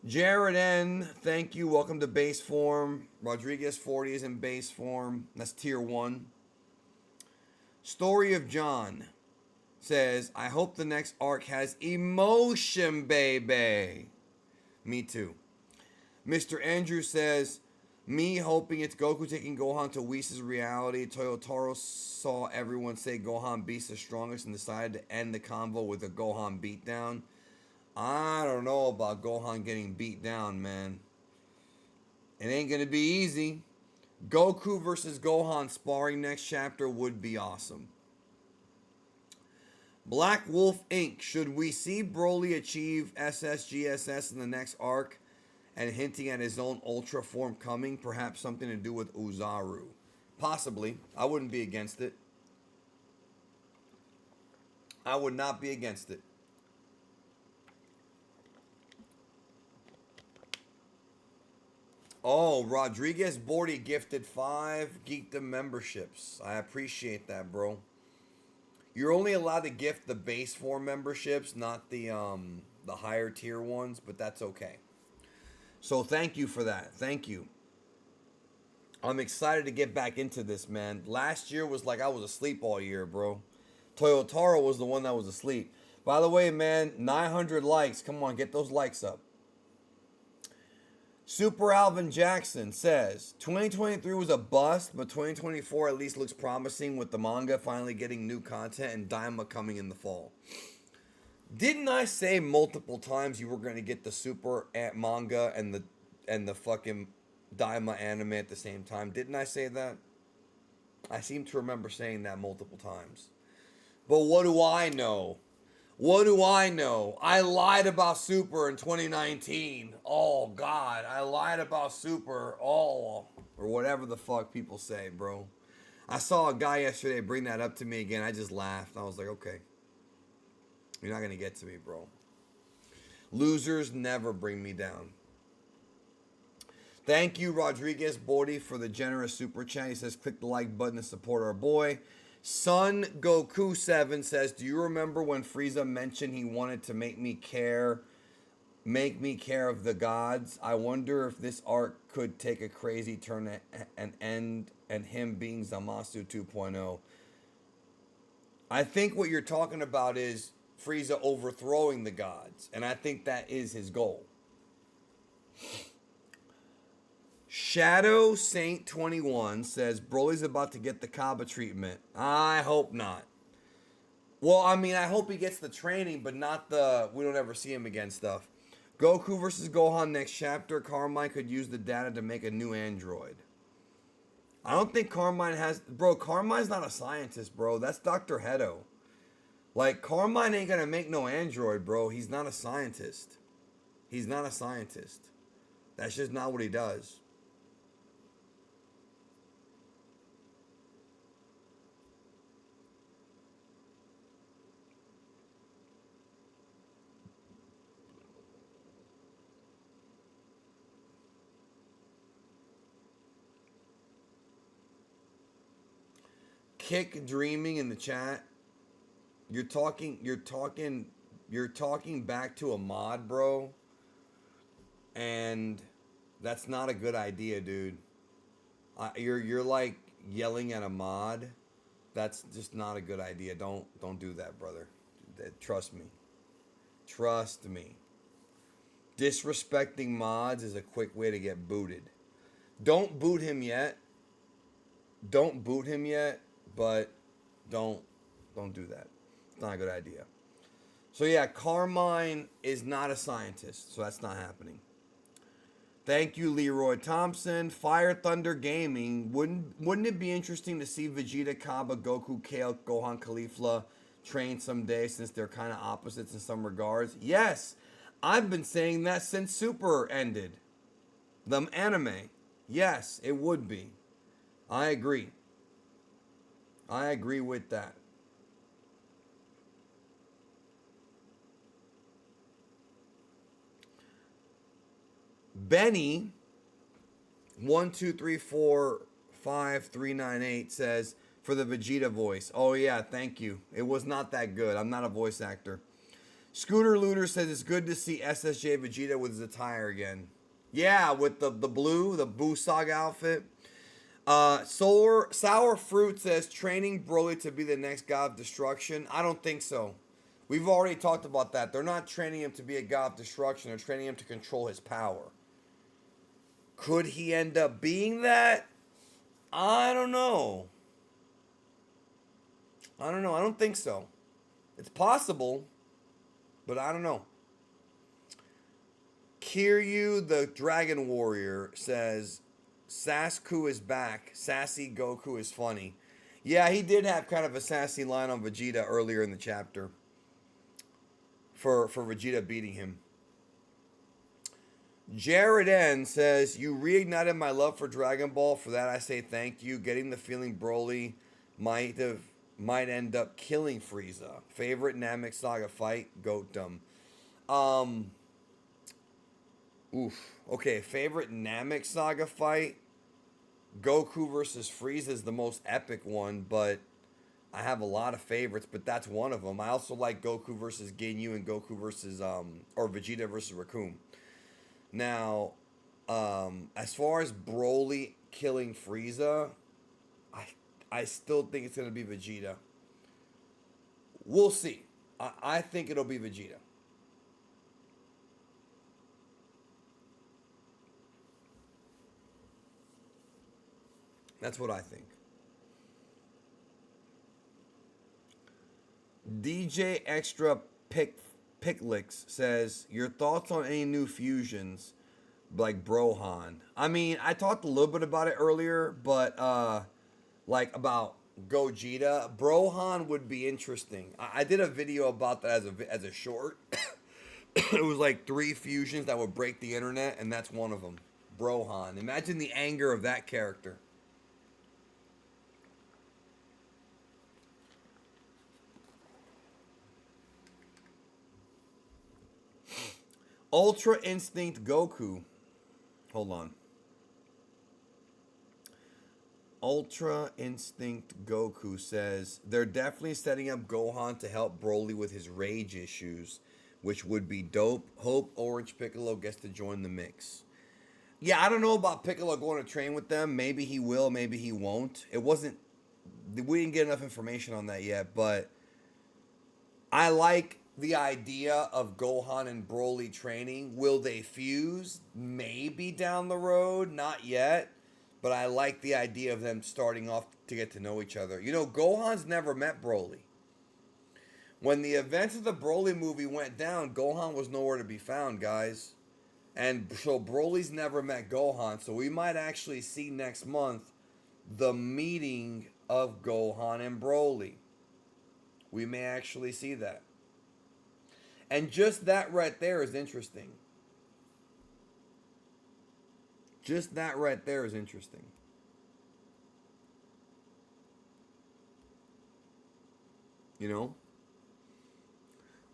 Jared N., thank you. Welcome to base form. Rodriguez 40 is in base form. That's tier 1. Story of John says, I hope the next arc has emotion, baby. Me too. Mr. Andrew says, me hoping it's Goku taking Gohan to Whis' reality. Toyotaro saw everyone say Gohan Beast the strongest and decided to end the convo with a Gohan beatdown. I don't know about Gohan getting beat down, man. It ain't going to be easy. Goku versus Gohan sparring next chapter would be awesome. Black Wolf Inc. Should we see Broly achieve SSGSS in the next arc and hinting at his own Ultra form coming? Perhaps something to do with Uzaru. Possibly. I wouldn't be against it. I would not be against it. Oh, Rodriguez Bordy gifted 5 Geekdom memberships. I appreciate that, bro. You're only allowed to gift the base form memberships, not the higher tier ones, but that's okay. So thank you for that. Thank you. I'm excited to get back into this, man. Last year was like I was asleep all year, bro. Toyotaro was the one that was asleep. By the way, man, 900 likes. Come on, get those likes up. Super Alvin Jackson says, 2023 was a bust, but 2024 at least looks promising with the manga finally getting new content and Daima coming in the fall. Didn't I say multiple times you were going to get the Super manga and the fucking Daima anime at the same time? Didn't I say that? I seem to remember saying that multiple times. But what do I know? What do I know? I lied about Super in 2019. Oh, God. I lied about Super. Oh, or whatever the fuck people say, bro. I saw a guy yesterday bring that up to me again. I just laughed. I was like, okay. You're not going to get to me, bro. Losers never bring me down. Thank you, Rodriguez Bordy, for the generous super chat. He says, click the like button to support our boy. Son Goku 7 says, do you remember when Frieza mentioned he wanted to make me care of the gods? I wonder if this arc could take a crazy turn and end and him being Zamasu 2.0. I think what you're talking about is Frieza overthrowing the gods, and I think that is his goal. Shadow Saint 21 says Broly's about to get the Kaba treatment. I hope not. Well, I mean, I hope he gets the training, but not the we don't ever see him again stuff. Goku versus Gohan next chapter. Carmine could use the data to make a new android. I don't think Carmine has, bro. Carmine's not a scientist, bro. That's Dr. Hedo. Like, Carmine ain't gonna make no android, bro. He's not a scientist. He's not a scientist. That's just not what he does. Kick dreaming in the chat. You're talking back to a mod, bro. And that's not a good idea, dude. You're like yelling at a mod. That's just not a good idea. Don't do that, brother. Trust me. Trust me. Disrespecting mods is a quick way to get booted. Don't boot him yet. Don't boot him yet, but don't do that. It's not a good idea. So yeah, Carmine is not a scientist, so that's not happening. Thank you, Leroy Thompson. Fire Thunder Gaming. Wouldn't it be interesting to see Vegeta, Kaba, Goku, Kale, Gohan, Caulifla train someday, since they're kind of opposites in some regards? Yes, I've been saying that since Super ended. The anime. Yes, it would be. I agree. I agree with that. Benny 1234538 says, for the Vegeta voice. Oh yeah, thank you. It was not that good. I'm not a voice actor. Scooter Looter says it's good to see SSJ Vegeta with his attire again. Yeah, with the blue, the Boo Saga outfit. Sour Fruit says training Broly to be the next God of Destruction. I don't think so. We've already talked about that. They're not training him to be a God of Destruction. They're training him to control his power. Could he end up being that? I don't know. I don't think so. It's possible, but I don't know. Kiryu the Dragon Warrior says, Sasuke is back. Sassy Goku is funny. Yeah, he did have kind of a sassy line on Vegeta earlier in the chapter. For Vegeta beating him. Jared N says, you reignited my love for Dragon Ball. For that I say thank you. Getting the feeling Broly might end up killing Frieza. Favorite Namek Saga fight? Goten. Okay, favorite Namek Saga fight? Goku versus Frieza is the most epic one, but I have a lot of favorites, but that's one of them. I also like Goku versus Ginyu and Goku versus or Vegeta versus Raccoon. Now, as far as Broly killing Frieza, I still think it's gonna be Vegeta. We'll see. I think it'll be Vegeta. That's what I think. DJ Extra Picklix says, your thoughts on any new fusions like Brohan? I mean, I talked a little bit about it earlier, but like about Gogeta. Brohan would be interesting. I did a video about that as a short. It was like 3 fusions that would break the internet, and that's one of them. Brohan. Imagine the anger of that character. Ultra Instinct Goku. Hold on. Ultra Instinct Goku says, they're definitely setting up Gohan to help Broly with his rage issues, which would be dope. Hope Orange Piccolo gets to join the mix. Yeah, I don't know about Piccolo going to train with them. Maybe he will, maybe he won't. We didn't get enough information on that yet, but I like the idea of Gohan and Broly training. Will they fuse? Maybe down the road, not yet. But I like the idea of them starting off to get to know each other. You know, Gohan's never met Broly. When the events of the Broly movie went down, Gohan was nowhere to be found, guys. And so Broly's never met Gohan. So we might actually see next month the meeting of Gohan and Broly. We may actually see that. And just that right there is interesting. Just that right there is interesting. You know?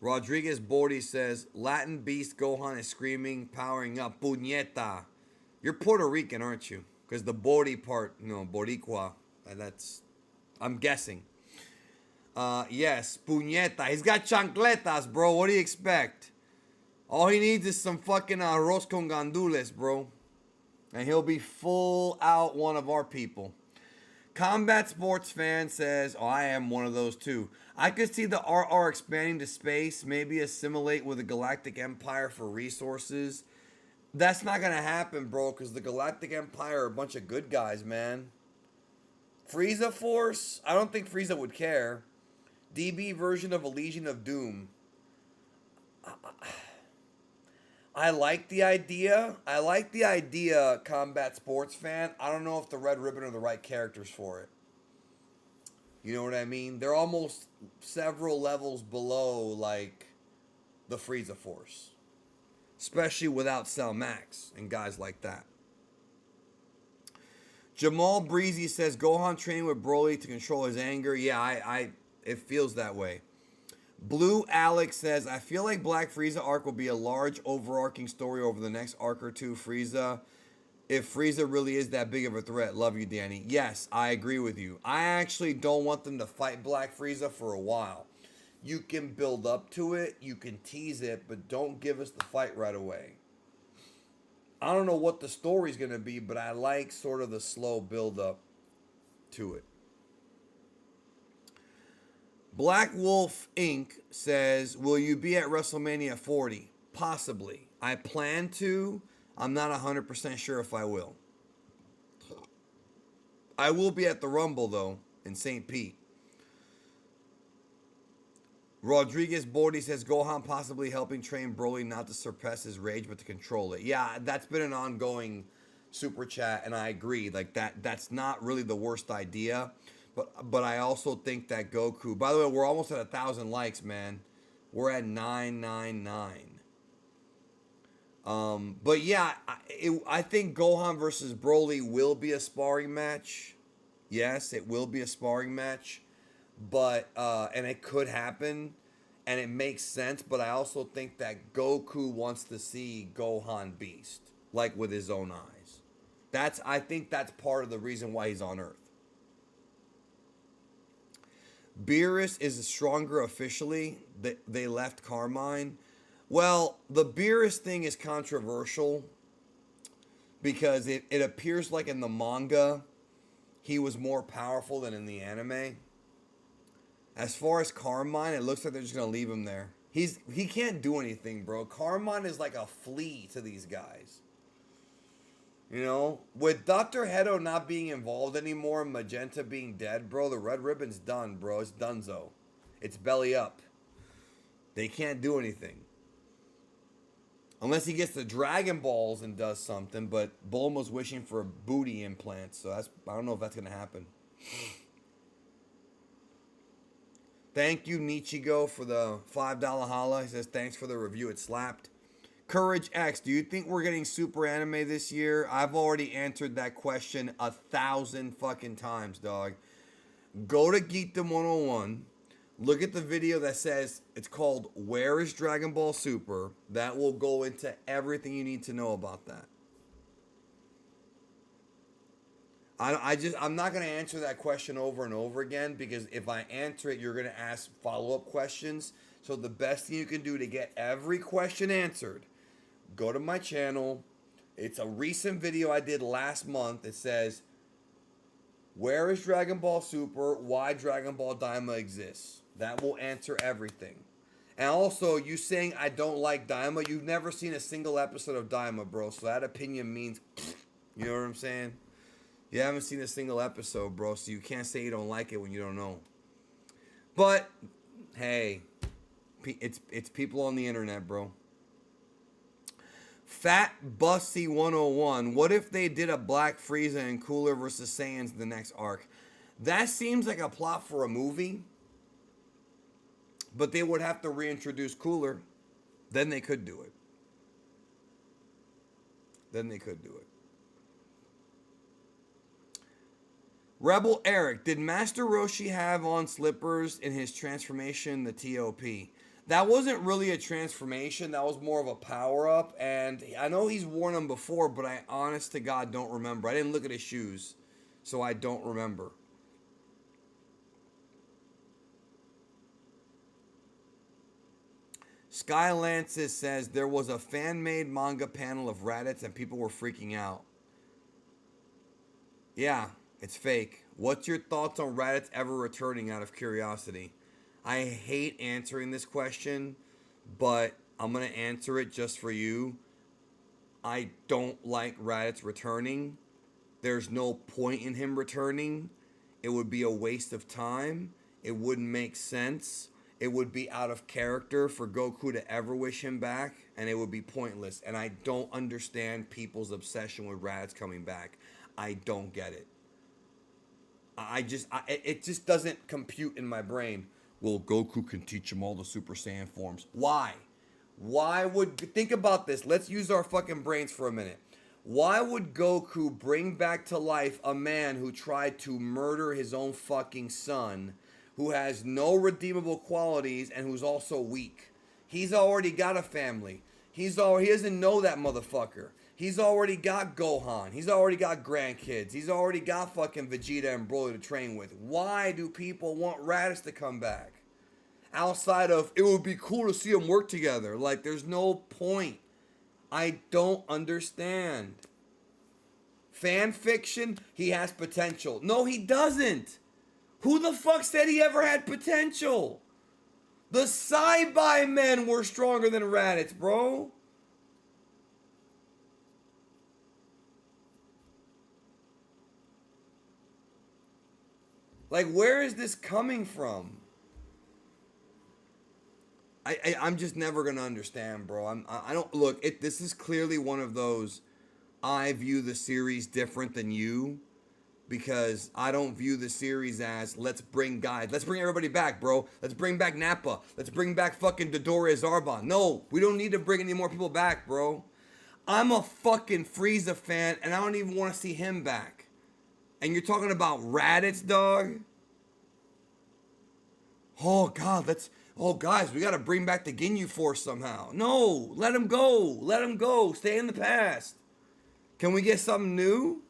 Rodriguez Bordy says, Latin Beast Gohan is screaming, powering up, puñeta. You're Puerto Rican, aren't you? Because the Bordy part, no, Boricua, that's, I'm guessing. Yes, puñeta. He's got chancletas, bro. What do you expect? All he needs is some fucking arroz con gandules, bro. And he'll be full out one of our people. Combat Sports Fan says, oh, I am one of those too. I could see the RR expanding to space, maybe assimilate with the Galactic Empire for resources. That's not going to happen, bro, because the Galactic Empire are a bunch of good guys, man. Frieza Force? I don't think Frieza would care. DB version of a Legion of Doom. I like the idea. Combat Sports Fan. I don't know if the Red Ribbon are the right characters for it. You know what I mean? They're almost several levels below, like, the Frieza Force. Especially without Cell Max and guys like that. Jamal Breezy says, Gohan training with Broly to control his anger. Yeah, it feels that way. Blue Alex says, I feel like Black Frieza arc will be a large overarching story over the next arc or two. Frieza, if Frieza really is that big of a threat. Love you, Danny. Yes, I agree with you. I actually don't want them to fight Black Frieza for a while. You can build up to it, you can tease it, but don't give us the fight right away. I don't know what the story's going to be, but I like sort of the slow build up to it. Black Wolf Inc. says, will you be at WrestleMania 40? Possibly. I plan to. I'm not 100% sure if I will. I will be at the Rumble, though, in St. Pete. Rodriguez Bordy says, Gohan possibly helping train Broly not to suppress his rage, but to control it. Yeah, that's been an ongoing super chat, and I agree. Like, that's not really the worst idea. But I also think that Goku... By the way, we're almost at 1,000 likes, man. We're at 999. But yeah, I think Gohan versus Broly will be a sparring match. Yes, it will be a sparring match. But, and it could happen. And it makes sense. But I also think that Goku wants to see Gohan Beast. Like with his own eyes. I think that's part of the reason why he's on Earth. Beerus is stronger officially. They left Carmine. Well, the Beerus thing is controversial because it appears like in the manga he was more powerful than in the anime. As far as Carmine, it looks like they're just going to leave him there. He can't do anything, bro. Carmine is like a flea to these guys. You know, with Dr. Hedo not being involved anymore and Magenta being dead, bro, the Red Ribbon's done, bro. It's donezo. It's belly up. They can't do anything. Unless he gets the Dragon Balls and does something, but Bulma's wishing for a booty implant, so I don't know if that's going to happen. Thank you, Nichigo, for the $5 holla. He says, thanks for the review. It slapped. Courage X, do you think we're getting Super Anime this year? I've already answered that question 1,000 fucking times, dog. Go to Geekdom 101. Look at the video that says, it's called Where is Dragon Ball Super? That will go into everything you need to know about that. I'm not going to answer that question over and over again because if I answer it, you're going to ask follow-up questions. So the best thing you can do to get every question answered, go to my channel. It's a recent video I did last month. It says, where is Dragon Ball Super? Why Dragon Ball Daima exists? That will answer everything. And also, you saying I don't like Daima, you've never seen a single episode of Daima, bro. So that opinion means, you know what I'm saying? You haven't seen a single episode, bro. So you can't say you don't like it when you don't know. But, hey, it's people on the internet, bro. Fat Bussy 101. What if they did a Black Frieza and Cooler versus Saiyans in the next arc? That seems like a plot for a movie. But they would have to reintroduce Cooler. Then they could do it. Rebel Eric, did Master Roshi have on slippers in his transformation, the TOP? That wasn't really a transformation. That was more of a power-up. And I know he's worn them before, but I honest to God don't remember. I didn't look at his shoes, so I don't remember. Sky Lances says there was a fan-made manga panel of Raditz and people were freaking out. Yeah, it's fake. What's your thoughts on Raditz ever returning out of curiosity? I hate answering this question, but I'm going to answer it just for you. I don't like Raditz returning. There's no point in him returning. It would be a waste of time. It wouldn't make sense. It would be out of character for Goku to ever wish him back, and it would be pointless. And I don't understand people's obsession with Raditz coming back. I don't get it. It just doesn't compute in my brain. Well, Goku can teach him all the Super Saiyan forms. Why? Think about this. Let's use our fucking brains for a minute. Why would Goku bring back to life a man who tried to murder his own fucking son, who has no redeemable qualities and who's also weak? He's already got a family. He doesn't know that motherfucker. He's already got Gohan. He's already got grandkids. He's already got fucking Vegeta and Broly to train with. Why do people want Raditz to come back? Outside of, it would be cool to see them work together. Like, there's no point. I don't understand. Fan fiction, he has potential. No, he doesn't. Who the fuck said he ever had potential? The Saibai men were stronger than Raditz, bro. Like, where is this coming from? I'm just never gonna understand, bro. I don't look. This is clearly one of those. I view the series different than you, because I don't view the series as let's bring everybody back, bro. Let's bring back Nappa. Let's bring back fucking Dodoria Zarbon. No, we don't need to bring any more people back, bro. I'm a fucking Frieza fan, and I don't even want to see him back. And you're talking about Raditz, dog? Oh, God, guys, we got to bring back the Ginyu Force somehow. No, let him go. Let him go. Stay in the past. Can we get something new?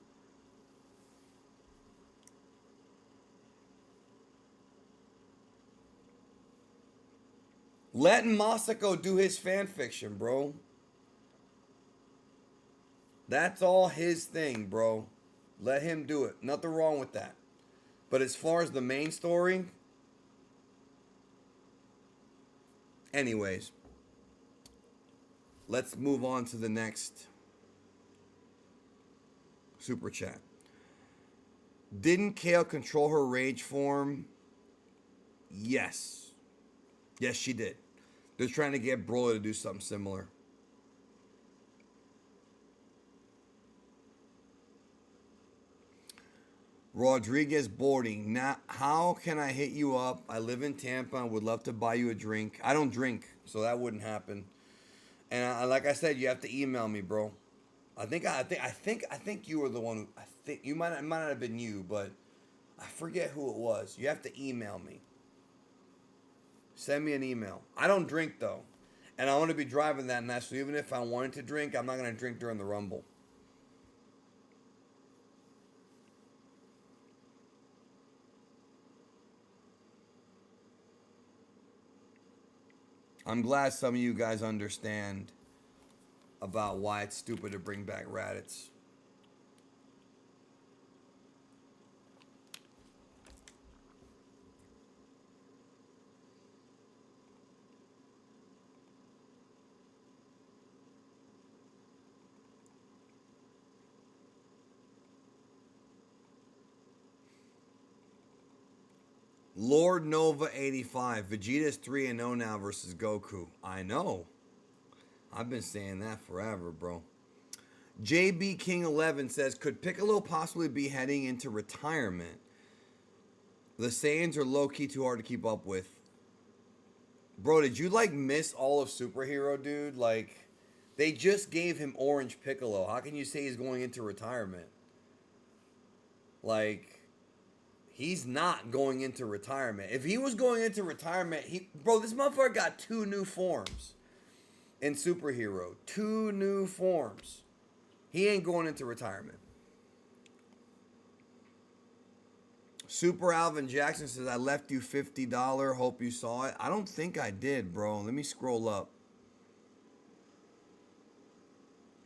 Let Masako do his fan fiction, bro. That's all his thing, bro. Let him do it. Nothing wrong with that. But as far as the main story, anyways, let's move on to the next super chat. Didn't Kale control her rage form? Yes. Yes, she did. They're trying to get Broly to do something similar. Rodriguez boarding. Now, how can I hit you up? I live in Tampa and would love to buy you a drink. I don't drink, so that wouldn't happen. And like I said, you have to email me, bro. I think you were the one. I think it might not have been you, but I forget who it was. You have to email me. Send me an email. I don't drink though, and I want to be driving that night. So even if I wanted to drink, I'm not gonna drink during the Rumble. I'm glad some of you guys understand about why it's stupid to bring back Raditz. Lord Nova 85. Vegeta's 3-0 now versus Goku. I know. I've been saying that forever, bro. JB King 11 says, could Piccolo possibly be heading into retirement? The Saiyans are low-key too hard to keep up with. Bro, did you like miss all of Superhero, dude? Like, they just gave him Orange Piccolo. How can you say he's going into retirement? Like, he's not going into retirement. If he was going into retirement, bro, this motherfucker got 2 new forms in Superhero. 2 new forms. He ain't going into retirement. Super Alvin Jackson says, I left you $50. Hope you saw it. I don't think I did, bro. Let me scroll up.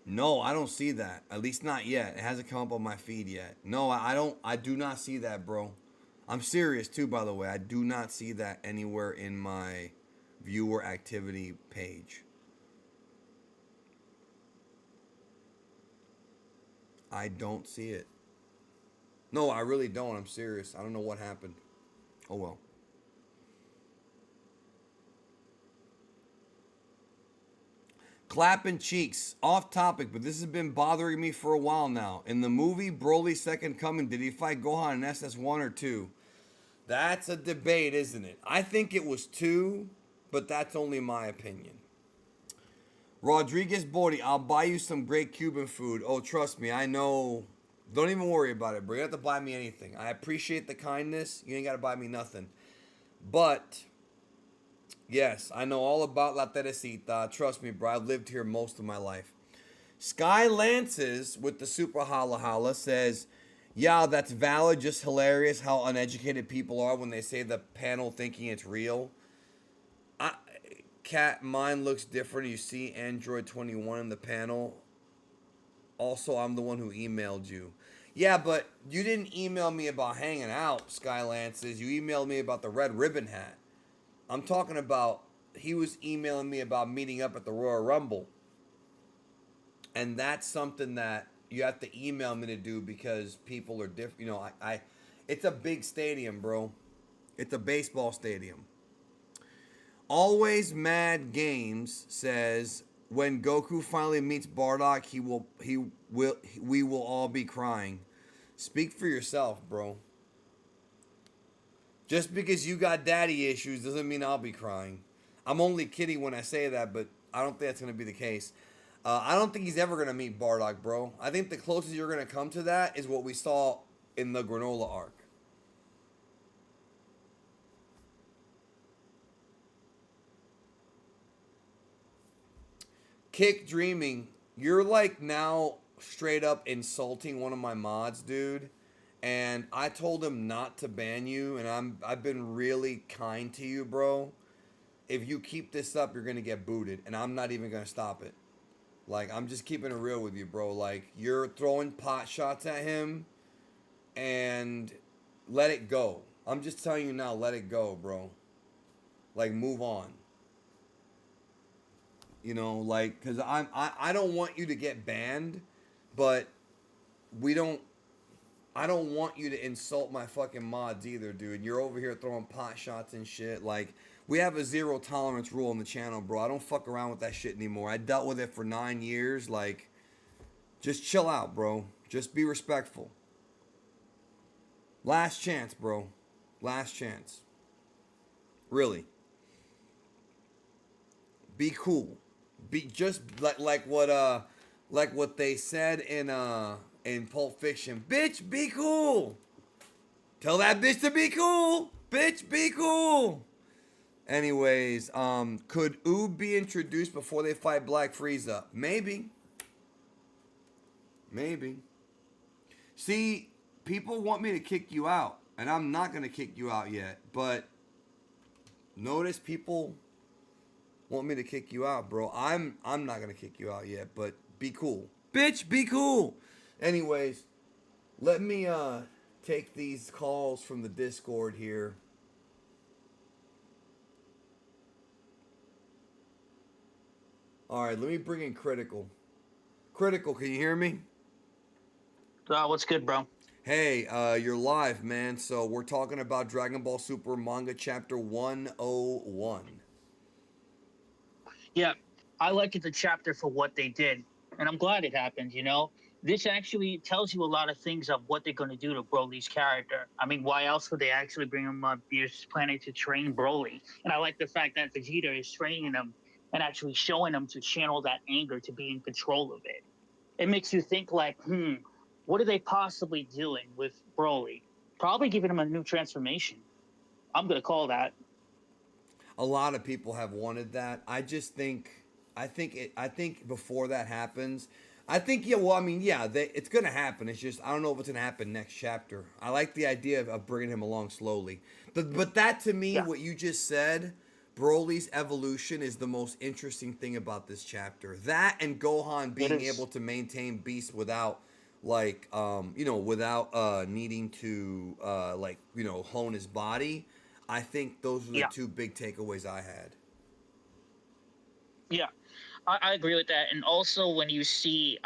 No, I don't see that. At least not yet. It hasn't come up on my feed yet. No, I do not see that, bro. I'm serious too, by the way. I do not see that anywhere in my viewer activity page. I don't see it. No, I really don't. I'm serious. I don't know what happened. Oh, well. Clapping cheeks. Off topic, but this has been bothering me for a while now. In the movie Broly's Second Coming, did he fight Gohan in SS1 or 2? That's a debate, isn't it? I think it was 2, but that's only my opinion. Rodriguez Bordy, I'll buy you some great Cuban food. Oh, trust me, I know. Don't even worry about it, bro. You don't have to buy me anything. I appreciate the kindness. You ain't got to buy me nothing. But, yes, I know all about La Teresita. Trust me, bro. I've lived here most of my life. Sky Lances with the Super Hala Hala says, yeah, that's valid. Just hilarious how uneducated people are when they say the panel thinking it's real. Cat, mine looks different. You see Android 21 in the panel. Also, I'm the one who emailed you. Yeah, but you didn't email me about hanging out, Skylances. You emailed me about the red ribbon hat. I'm talking about, he was emailing me about meeting up at the Royal Rumble. And that's something that you have to email me to do because people are different. You know, it's a big stadium, bro. It's a baseball stadium. Always Mad Games says, when Goku finally meets Bardock, we will all be crying. Speak for yourself, bro. Just because you got daddy issues doesn't mean I'll be crying. I'm only kidding when I say that, but I don't think that's going to be the case. I don't think he's ever going to meet Bardock, bro. I think the closest you're going to come to that is what we saw in the Granola arc. Kick Dreaming, you're like now straight up insulting one of my mods, dude. And I told him not to ban you, and I've been really kind to you, bro. If you keep this up, you're gonna get booted, and I'm not even gonna stop it. Like, I'm just keeping it real with you, bro. Like, you're throwing pot shots at him, and let it go. I'm just telling you now, let it go, bro. Like, move on. You know, like, because I don't want you to get banned, but I don't want you to insult my fucking mods either, dude. You're over here throwing pot shots and shit. Like, we have a 0 tolerance rule on the channel, bro. I don't fuck around with that shit anymore. I dealt with it for 9 years. Like, just chill out, bro. Just be respectful. Last chance, bro. Last chance. Really. Be cool. Be just like what they said in Pulp Fiction. Bitch, be cool. Tell that bitch to be cool. Bitch, be cool. Anyways, could Oob be introduced before they fight Black Frieza? Maybe. Maybe. See, people want me to kick you out, and I'm not gonna kick you out yet. But notice people want me to kick you out, bro. I'm not gonna kick you out yet, but be cool. Bitch, be cool. Anyways, let me take these calls from the Discord here. Alright, let me bring in Critical. Critical, can you hear me? What's good, bro? Hey, you're live, man. So we're talking about Dragon Ball Super Manga Chapter 101. Yeah, I like the chapter for what they did, and I'm glad it happened. This actually tells you a lot of things of what they're going to do to Broly's character. I mean, why else would they actually bring him up Beerus Planet to train Broly? And I like the fact that Vegeta is training him and actually showing him to channel that anger to be in control of it. It makes you think like, what are they possibly doing with Broly? Probably giving him a new transformation. I'm gonna call that. A lot of people have wanted that. I think before that happens, I think yeah. Well, I mean, yeah, it's gonna happen. It's just I don't know if it's gonna happen next chapter. I like the idea of bringing him along slowly, but that to me, Yeah, what you just said, Broly's evolution is the most interesting thing about this chapter. That and Gohan it being is. able to maintain Beast without without needing to hone his body. I think those are the Yeah, two big takeaways I had. yeah. I agree with that. And also when you see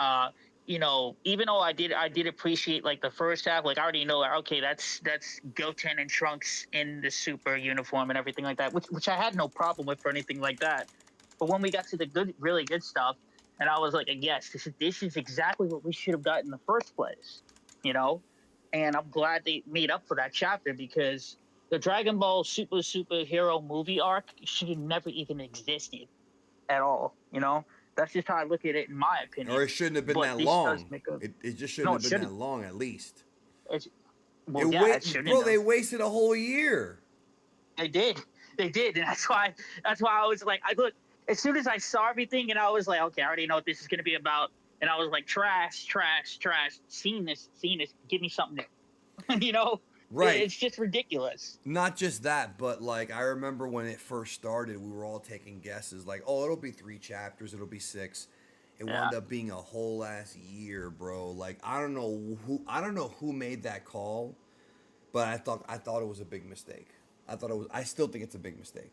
even though I did appreciate like the first half, like I already know okay, that's Goten and Trunks in the super uniform and everything like that, which I had no problem with or anything like that. But when we got to the good really good stuff, and I was like, yes, this is exactly what we should have got in the first place, you know? And I'm glad they made up for that chapter because the Dragon Ball Superhero movie arc should have never even existed at all. That's just how I look at it, in my Or opinion. it shouldn't have been But that this does long. make a It just shouldn't no. have It been that shouldn't. long at least. It's It well, yeah, it wait, shouldn't bro. They have. wasted a whole year. They did. They did, and that's why I was like, I look as soon as I saw everything, and I was like, okay, I already know what this is going to be about. And I was like, trash, trash, trash. Seeing this, give me something new. Right. It's just ridiculous. Not just that, but like I remember when it first started, we were all taking guesses like, oh, it'll be 3 chapters, it'll be 6. It wound Yeah, up being a whole ass year, bro. Like I don't know who made that call, but I thought it was a big mistake. I still think it's a big mistake.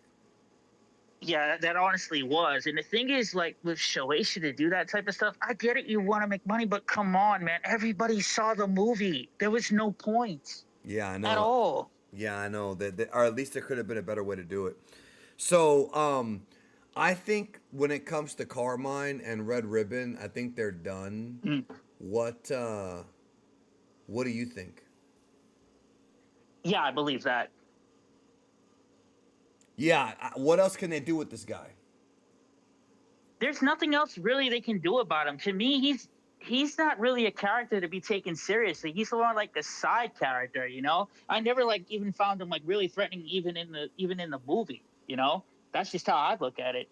yeah, that honestly was. And the thing is, like with Shueisha to do that type of stuff, I get it. You want to make money, but come on, man. Everybody saw the movie. There was no point Yeah, I at know. all. Yeah, I know that, or at least there could have been a better way to do it. So, I think when it comes to Carmine and Red Ribbon, I think they're done. Mm. What what do you think? Yeah, I believe that. Yeah, what else can they do with this guy? There's nothing else really they can do about him. To me, he's not really a character to be taken seriously. He's more like a side character. I never like even found him like really threatening even in the movie. That's just how I look at it.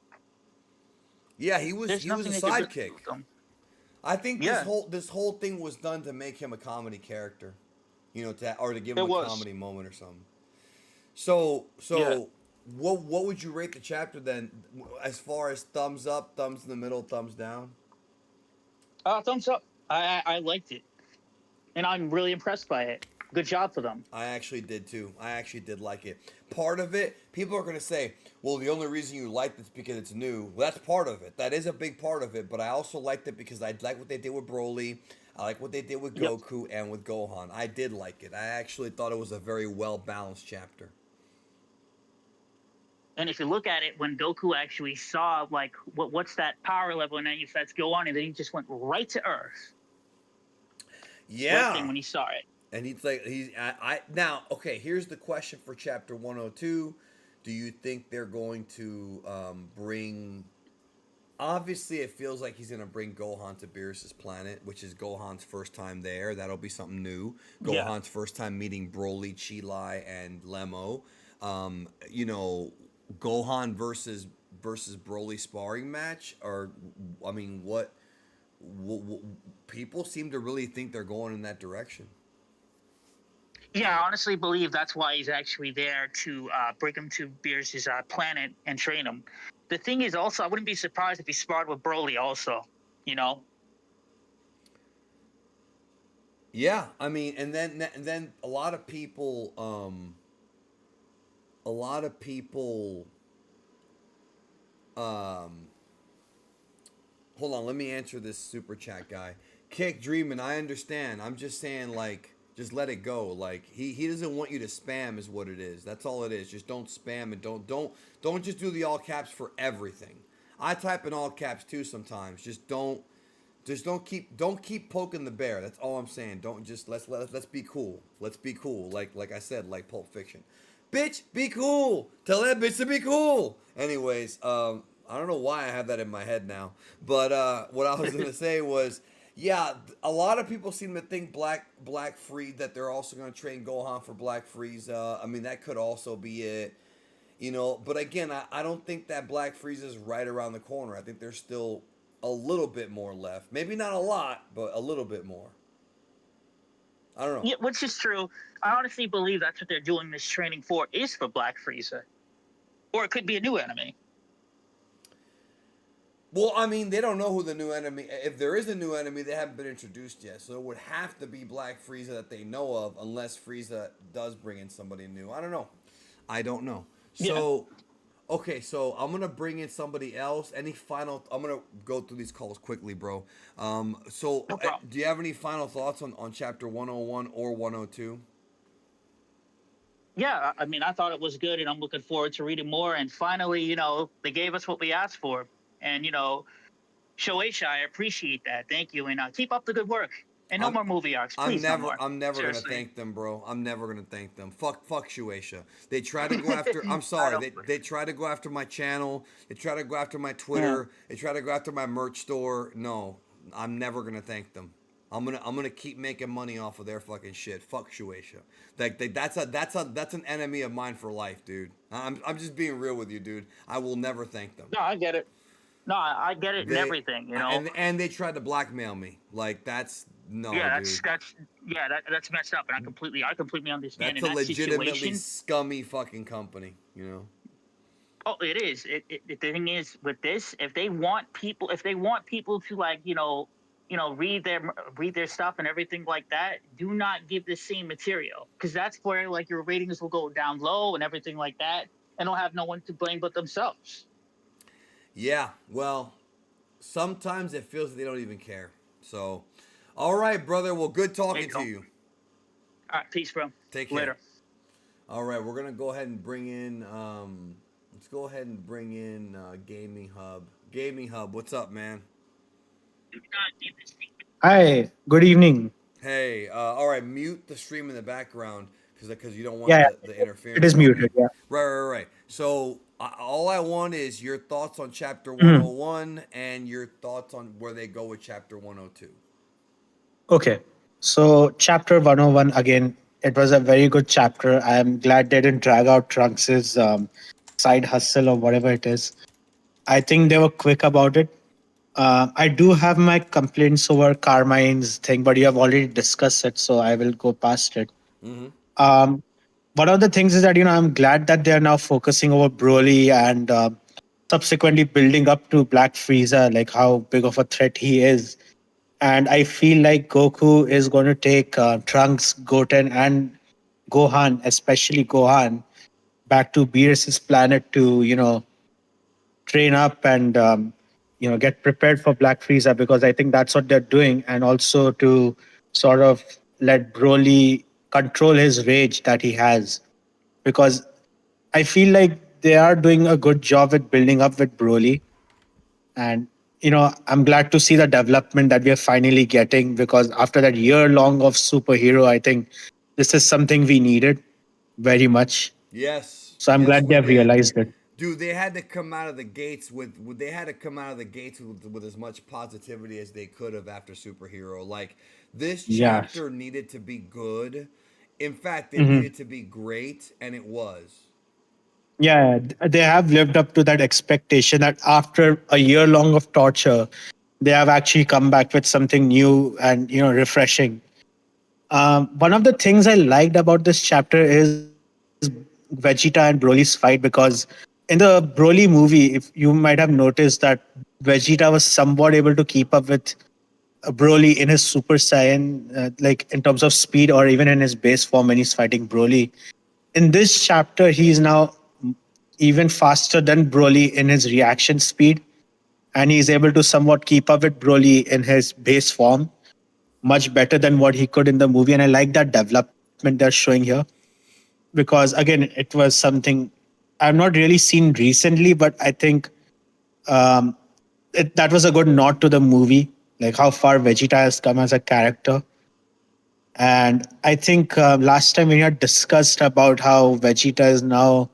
Yeah, There's he was a nothing they could really do sidekick. with him. I think Yeah, this whole thing was done to make him a comedy character, or to give him it a was. comedy moment or something. So Yeah. what would you rate the chapter then, as far as thumbs up, thumbs in the middle, thumbs down? Thumbs up. I liked it, and I'm really impressed by it. Good job for them. I actually did too. I actually did like it. Part of it, people are going to say, well, the only reason you liked it is because it's new. Well, that's part of it. That is a big part of it. But I also liked it because I like what they did with Broly. I like what they did with Yep. Goku and with Gohan. I did like it. I actually thought it was a very well balanced chapter. And if you look at it, when Goku actually saw like what's that power level, and then he starts go on, and then he just went right to Earth. Right then Yeah. when he saw it. And I now, okay, here's the question for chapter 102. Do you think they're going to bring, obviously it feels like he's going to bring Gohan to Beerus's planet, which is Gohan's first time there. That'll be something new. Yeah. Gohan's first time meeting Broly, Chilai, and Lemo. Um, you know, Gohan versus Broly sparring match, or I mean, what people seem to really think they're going in that direction. Yeah, I honestly believe that's why he's actually there to bring him to Beerus's planet and train him. The thing is, also, I wouldn't be surprised if he sparred with Broly. Also, you know. Yeah, I mean, and then a lot of people, um, hold on, let me answer this super chat guy. Kick dreaming, I understand. I'm just saying, like, just let it go. Like, he doesn't want you to spam, is what it is. That's all it is. Just don't spam and don't just do the all caps for everything. I type in all caps too sometimes. Just don't keep poking the bear. That's all I'm saying. Don't just let's be cool. Let's be cool. Like I said, like Pulp Fiction. Bitch, be cool. Tell that bitch to be cool. Anyways, I don't know why I have that in my head now. But what I was gonna say was, yeah, a lot of people seem to think Black Frieza, that they're also gonna train Gohan for Black Frieza. I mean, that could also be it. But again, I don't think that Black Frieza is right around the corner. I think there's still a little bit more left. Maybe not a lot, but a little bit more. I don't know. Yeah, which is true. I honestly believe that's what they're doing this training for, is for Black Frieza. Or it could be a new enemy. Well, I mean, they don't know who the new enemy. If there is a new enemy, they haven't been introduced yet. So it would have to be Black Frieza that they know of, unless Frieza does bring in somebody new. I don't know. I don't know. Yeah. So, okay, so I'm gonna bring in somebody else. Any final? I'm gonna go through these calls quickly, bro. No problem. Do you have any final thoughts on chapter 101 or 102? Yeah, I mean, I thought it was good, and I'm looking forward to reading more. And finally, they gave us what we asked for. And, Shoeisha, I appreciate that. Thank you. And keep up the good work. And no I'm more movie arcs, please. No more. I'm never gonna Seriously. thank them, bro. I'm never gonna thank them. Fuck Shueisha. They try to go after. I'm I sorry. don't. They try to go after my channel. They try to go after my Yeah. Twitter. They try to go after my merch store. No, I'm never gonna thank them. I'm gonna keep making money off of their fucking shit. Fuck Shueisha. That's an enemy of mine for life, dude. I'm just being real with you, dude. I will never thank them. No, I get it. No, I get it and They everything, and they tried to blackmail me. Like that's no, Yeah, dude. that's messed up, and I completely understand That's in a that legitimately situation. scummy fucking company, you know. Oh, it is. The thing is with this, if they want people to like read their stuff and everything like that, do not give the same material, because that's where like your ratings will go down low and everything like that, and they'll have no one to blame but themselves. Yeah, well, sometimes it feels that they don't even care. So, all right, brother. Well, good There talking you to go. you. All right, peace, bro. Take care. Later. All right, we're gonna go ahead and bring in. Let's go ahead and bring in Gaming Hub. Gaming Hub, what's up, man? Hi, good evening. Hey, all right, mute the stream in the background because you don't want Yeah, the it interference is coming in. muted. Yeah. Right. So all I want is your thoughts on chapter Mhm. 101 and your thoughts on where they go with chapter 102. Okay. So, chapter 101, again, it was a very good chapter. I am glad they didn't drag out Trunks's side hustle or whatever it is. I think they were quick about it. I do have my complaints over Carmine's thing, but you have already discussed it, so I will go past it. Mm-hmm. Um, One of the things is that, I'm glad that they are now focusing over Broly and subsequently building up to Black Frieza, like how big of a threat he is. And I feel like Goku is going to take Trunks, Goten, and Gohan, especially Gohan, back to Beerus's planet to train up and get prepared for Black Frieza, because I think that's what they're doing, and also to sort of let Broly control his rage that he has, because I feel like they are doing a good job with building up with Broly. And I'm glad to see the development that we are finally getting, because after that year long of superhero, I think this is something we needed very much. So I'm Yes, glad they we have did. realized it. Dude, they had to come out of the gates they had to come out of the gates with as much positivity as they could have after superhero. Like this Yeah. chapter needed to be good. In fact, it Hmm. needed to be great, and it was. Yeah, they have lived up to that expectation that after a year long of torture, they have actually come back with something new and refreshing. One of the things I liked about this chapter is Vegeta and Broly's fight, because in the Broly movie, if you might have noticed that Vegeta was somewhat able to keep up with Broly in his Super Saiyan, like in terms of speed or even in his base form when he's fighting Broly. In this chapter, he is now even faster than Broly in his reaction speed, and he is able to somewhat keep up with Broly in his base form much better than what he could in the movie. And I like that development they're showing here, because again, it was something I've not really seen recently, but I think Um, that was a good nod to the movie, like how far Vegeta has come as a character. And I think last time we had discussed about how Vegeta is now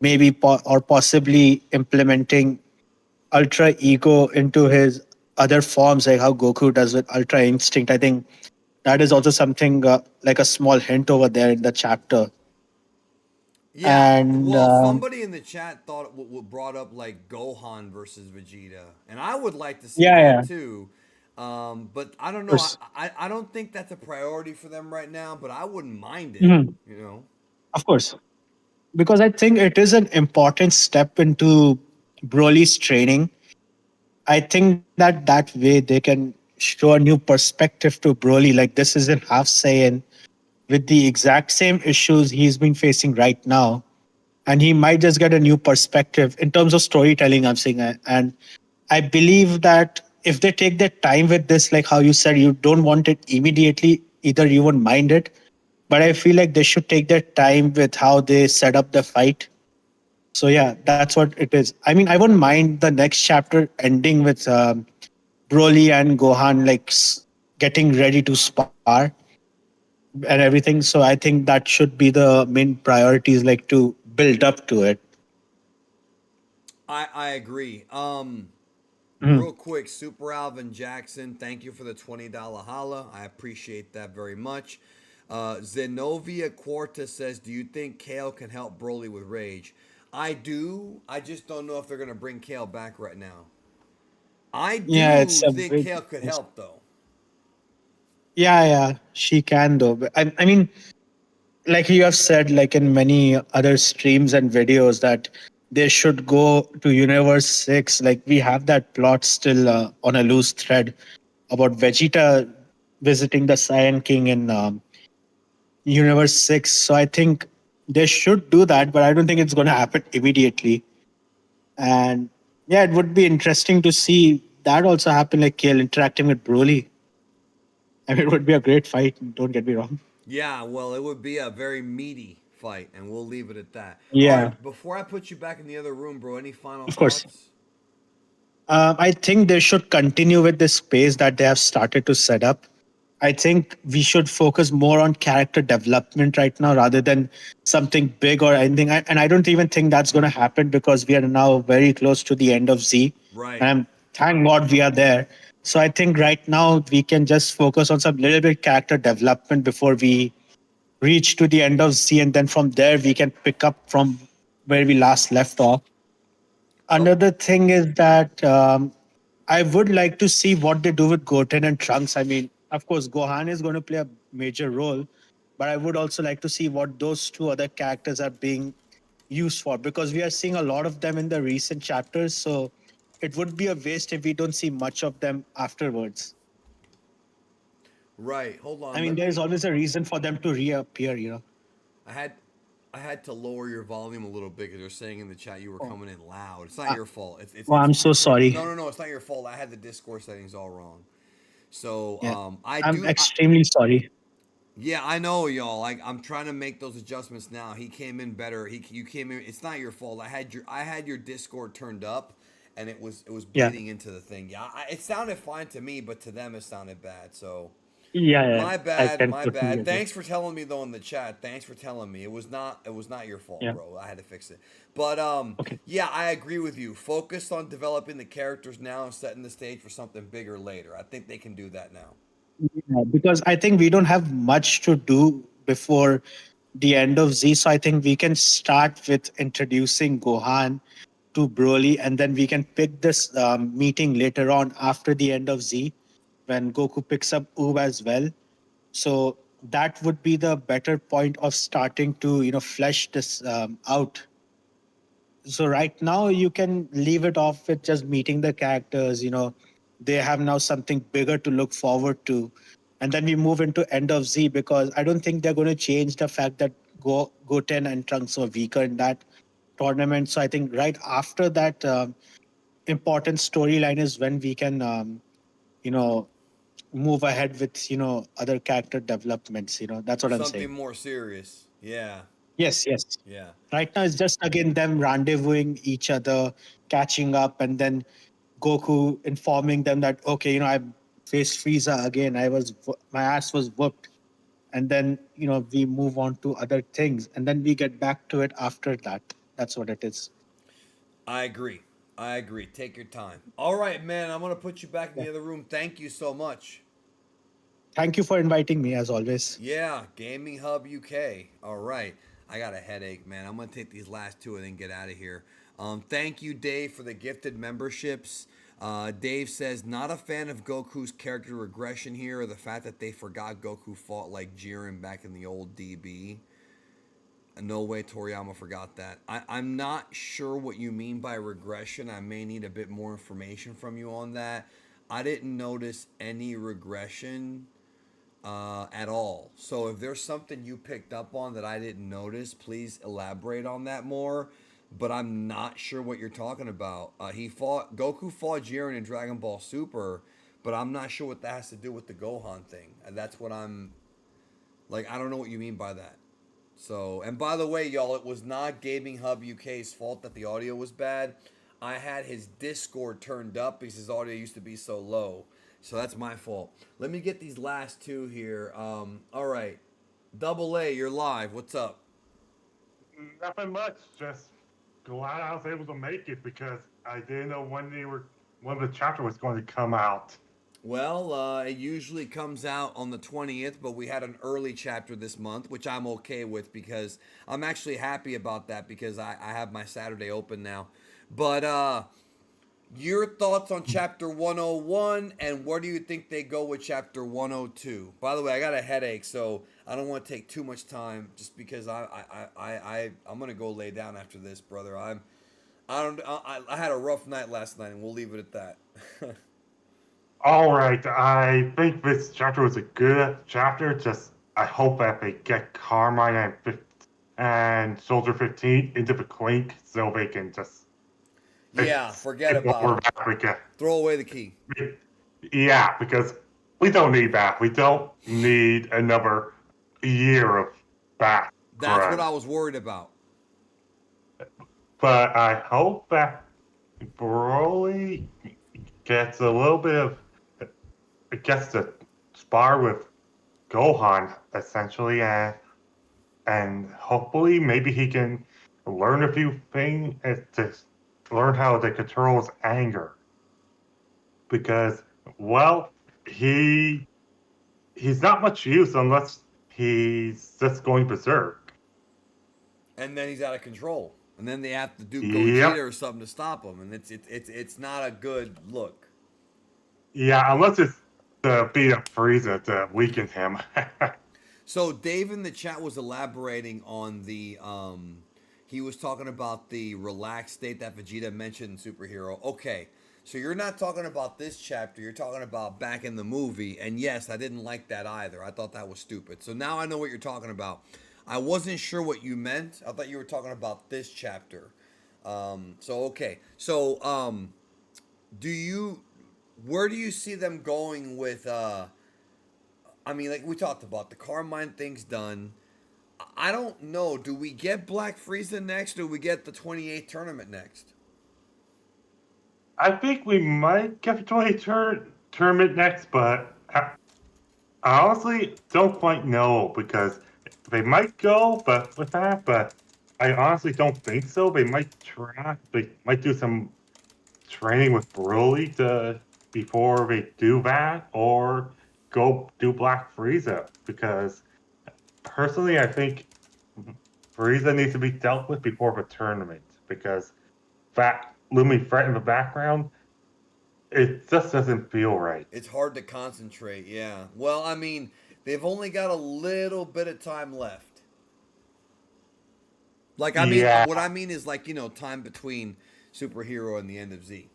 maybe or possibly implementing Ultra Ego into his other forms, like how Goku does with Ultra Instinct. I think that is also something like a small hint over there in the chapter. Yeah, And well, somebody in the chat thought brought up like Gohan versus Vegeta, and I would like to see yeah, that yeah, too. But I don't of know. course. I don't think that's a priority for them right now. But I wouldn't mind it. Mhm. You know. Of course. Because I think it is an important step into Broly's training. I think that that way they can show a new perspective to Broly. Like this is in half Saiyan with the exact same issues he's been facing right now, and he might just get a new perspective in terms of storytelling. I'm saying, and I believe that if they take their time with this, like how you said, you don't want it immediately. Either you won't mind it, but I feel like they should take their time with how they set up the fight. So yeah, that's what it is. I mean, I wouldn't mind the next chapter ending with Broly and Gohan like getting ready to spar and everything. So I think that should be the main priorities, like to build up to it. I agree. Mhm. Real quick, Super Alvin Jackson, thank you for the $20 holla. I appreciate that very much. Zenobia Quarta says, "Do you think Kale can help Broly with Rage?" I do. I just don't know if they're gonna bring Kale back right now. I Yeah, it's do a think big. Kale could help though. Yeah, yeah, she can though. But I mean, like you have said, like in many other streams and videos, that they should go to Universe 6. Like we have that plot still on a loose thread about Vegeta visiting the Saiyan King in Universe 6. So I think they should do that, but I don't think it's going to happen immediately. And yeah, it would be interesting to see that also happen, like Kale interacting with Broly. I mean, it would be a great fight, don't get me wrong. Yeah, well, it would be a very meaty fight, and we'll leave it at that. All Yeah, right, before I put you back in the other room, bro, any final of course. thoughts? I think they should continue with this pace that they have started to set up. I think we should focus more on character development right now rather than something big or anything. And I don't even think that's going to happen because we are now very close to the end of Z. And Right. thank God we are there. So I think right now we can just focus on some little bit character development before we reach to the end of Z. And then from there, we can pick up from where we last left off. Oh, Another thing is that I would like to see what they do with Goten and Trunks. I mean, of course, Gohan is going to play a major role, but I would also like to see what those two other characters are being used for because we are seeing a lot of them in the recent chapters. So it would be a waste if we don't see much of them afterwards. right. Hold I on. mean, Let there is me. always a reason for them to reappear, I had. I had to lower your volume a little bit because they're saying in the chat you were Oh, coming in loud. It's not uh, your fault. well, I'm so sorry. No, no, no. It's not your fault. I had the Discord settings all wrong. So Yeah, I I'm do. extremely sorry. Yeah, I know, y'all. I'm trying to make those adjustments now. He came in better. You came in. It's not your fault. I had your Discord turned up, and it was Yeah, bleeding into the thing. Yeah, it sounded fine to me, but to them it sounded bad. So yeah, yeah. my I bad, can my totally bad. get it. Thanks for telling me though in the chat. Thanks for telling me. It was not your fault, Yeah. bro. I had to fix it. But Okay. yeah, I agree with you. Focus on developing the characters now and setting the stage for something bigger later. I think they can do that now. Yeah, because I think we don't have much to do before the end of Z. So I think we can start with introducing Gohan to Broly, and then we can pick this meeting later on after the end of Z when Goku picks up Oob as well. So that would be the better point of starting to flesh this out. So right now you can leave it off with just meeting the characters. They have now something bigger to look forward to, and then we move into end of Z because I don't think they're going to change the fact that Goten and Trunks were weaker in that tournament. So I think right after that important storyline is when we can you know move ahead with other character developments. That's what I'm Something saying. more serious. Yeah. Yes, yes. Yeah. Right now, it's just again them rendezvousing each other, catching up, and then Goku informing them that okay, I faced Frieza again. My ass was whooped, and then we move on to other things, and then we get back to it after that. That's what it is. I agree. I agree. Take your time. All right, man. I'm gonna put you back in Yeah. the other room. Thank you so much. Thank you for inviting me, as always. Yeah, Gaming Hub UK. All right. I got a headache, man. I'm gonna take these last two and then get out of here. Thank you, Dave, for the gifted memberships. Dave says, not a fan of Goku's character regression here, or the fact that they forgot Goku fought like Jiren back in the old DB. No way Toriyama forgot that. I'm not sure what you mean by regression. I may need a bit more information from you on that. I didn't notice any regression at all. So if there's something you picked up on that I didn't notice, please elaborate on that more. But I'm not sure what you're talking about. Goku fought Jiren in Dragon Ball Super, but I'm not sure what that has to do with the Gohan thing. And that's what I'm like. I don't know what you mean by that. So, and by the way, y'all, it was not Gaming Hub UK's fault that the audio was bad. I had his Discord turned up because his audio used to be so low. So that's my fault. Let me get these last two here. All right. Double A, you're live. What's up? Nothing much. Just glad I was able to make it because I didn't know when the chapter was going to come out. Well, it usually comes out on the 20th, but we had an early chapter this month, which I'm okay with because I'm actually happy about that because I have my Saturday open now. But your thoughts on chapter 101 and where do you think they go with chapter 102? By the way, I got a headache, so I don't want to take too much time just because I'm gonna go lay down after this, brother. I had a rough night last night, and we'll leave it at that. All right, I think this chapter was a good chapter. Just I hope that they get Carmine and Soldier 15 into the clink so they can just Yeah, forget skip about over it. that. Throw away the key. Yeah, because we don't need that. We don't need another year of That's what background. I was worried about. But I hope that Broly gets a little bit of gets to spar with Gohan essentially, and hopefully maybe he can learn a few things to learn how to control his anger. Because well, he's not much use unless he's just going berserk. And then he's out of control. And then they have to do Gogeta Yep. or something to stop him, and it's not a good look. Yeah, unless it's to beat up Frieza to weaken him. So Dave in the chat was elaborating on the he was talking about the relaxed state that Vegeta mentioned in Superhero. Okay. So you're not talking about this chapter, you're talking about back in the movie. And yes, I didn't like that either. I thought that was stupid. So now I know what you're talking about. I wasn't sure what you meant. I thought you were talking about this chapter. So okay. So do you where do you see them going with I mean, like we talked about, the Carmine thing's done. I don't know. Do we get Black Frieza next, or do we get the 28th tournament next? I think we might get the 20 tournament next, but I honestly don't quite know because they might go, but with that, but I honestly don't think so. They might do some training with Broly before they do that, or go do Black Frieza because personally, I think Frieza needs to be dealt with before the tournament because that looming threat in the background, it just doesn't feel right. It's hard to concentrate, yeah. Well, I mean, they've only got a little bit of time left. Like, I mean, Yeah, what I mean is like, time between Superhero and the end of Z.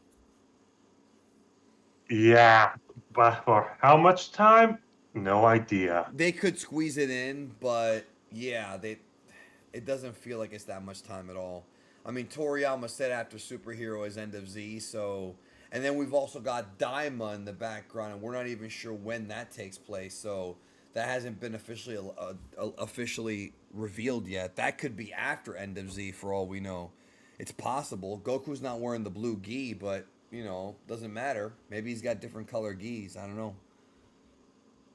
yeah, but for how much time? No idea. They could squeeze it in, but yeah, it doesn't feel like it's that much time at all. I mean, Toriyama said after Superhero is end of Z, so and then we've also got Daima in the background, and we're not even sure when that takes place. So that hasn't been officially revealed yet. That could be after End of Z for all we know. It's possible. Goku's not wearing the blue gi, but doesn't matter. Maybe he's got different color gis. I don't know.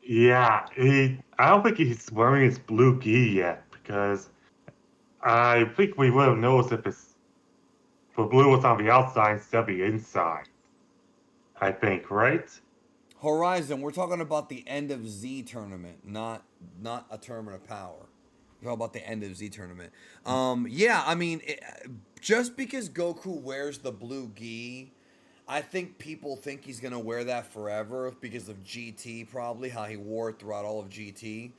Yeah, I don't think he's wearing his blue gi yet because I think we would have noticed if the blue was on the outside instead of the inside. I think, right? Horizon, we're talking about the End of Z tournament, not a tournament of power. We're talking about the End of Z tournament. Yeah, I mean, just because Goku wears the blue gi, I think people think he's gonna wear that forever because of GT, probably how he wore it throughout all of GT.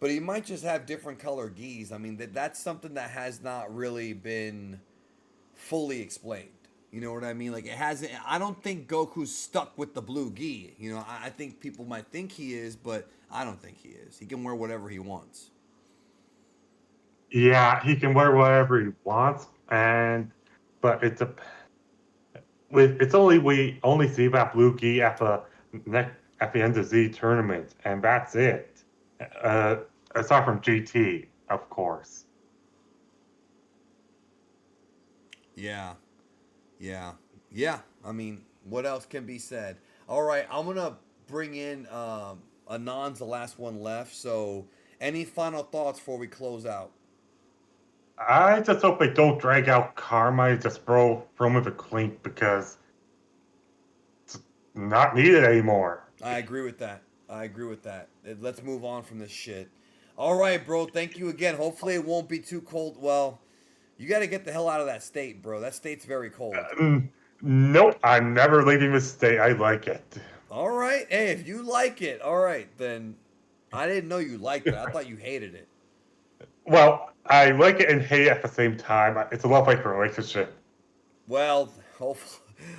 But he might just have different color gis. I mean, that's something that has not really been fully explained. You know what I mean? Like it hasn't. I don't think Goku's stuck with the blue gi. I think people might think he is, but I don't think he is. He can wear whatever he wants. Yeah, he can wear whatever he wants, but it's only we only see that blue gi at the end of Z tournament, and that's it. Uh, Aside from GT, of course. Yeah, yeah, yeah. I mean, what else can be said? All right, I'm gonna bring in Anon's the last one left. So, any final thoughts before we close out? I just hope they don't drag out Carmine and just throw him with a clink because it's not needed anymore. I agree with that. I agree with that. Let's move on from this shit. All right, bro. Thank you again. Hopefully, it won't be too cold. Well, you got to get the hell out of that state, bro. That state's very cold. Nope, I'm never leaving this state. I like it. All right. Hey, if you like it, all right, then I didn't know you liked it. I thought you hated it. Well, I like it and hate it at the same time. It's a love-hate relationship. Well,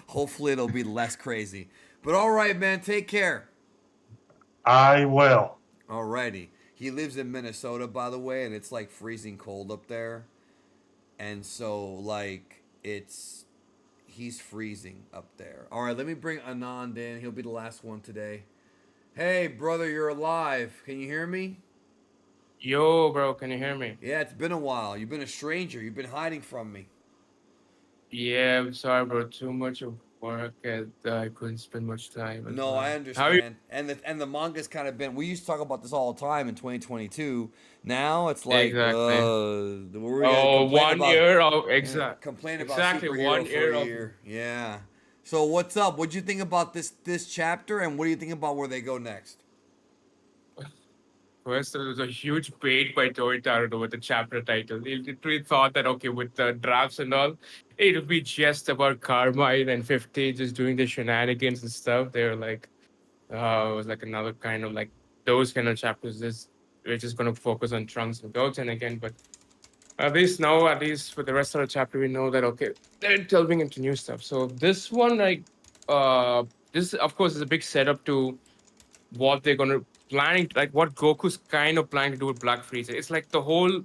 hopefully it'll be less crazy. But all right, man. Take care. I will. All righty. He lives in Minnesota, by the way, and it's like freezing cold up there. And so, like, he's freezing up there. All right, let me bring Anand in. He'll be the last one today. Hey, brother, you're alive. Can you hear me? Yo, bro, can you hear me? Yeah, it's been a while. You've been a stranger. You've been hiding from me. Yeah, I'm sorry, bro. Too much of work and I couldn't spend much time. No, I How are you? understand. And the manga's kind of been. We used to talk about this all the time in 2022. Now it's like, Exactly. we're gonna Oh, complain one about year of complain about exactly superhero 1 for year a of. year. Yeah. So what's up? What'd you think about this chapter, and what do you think about where they go next? First, there was a huge bait by Toritaro with the chapter title. He literally thought that, okay, with the drafts and all, it would be just about Carmine and 50 just doing the shenanigans and stuff. They were like, it was like another kind of like those kind of chapters. We're just going to focus on Trunks and Goten again. But at least now, at least for the rest of the chapter, we know that, okay, they're delving into new stuff. So this one, like, this, of course, is a big setup to what they're going to planning, like what Goku's kind of planning to do with Black Frieza. It's like the whole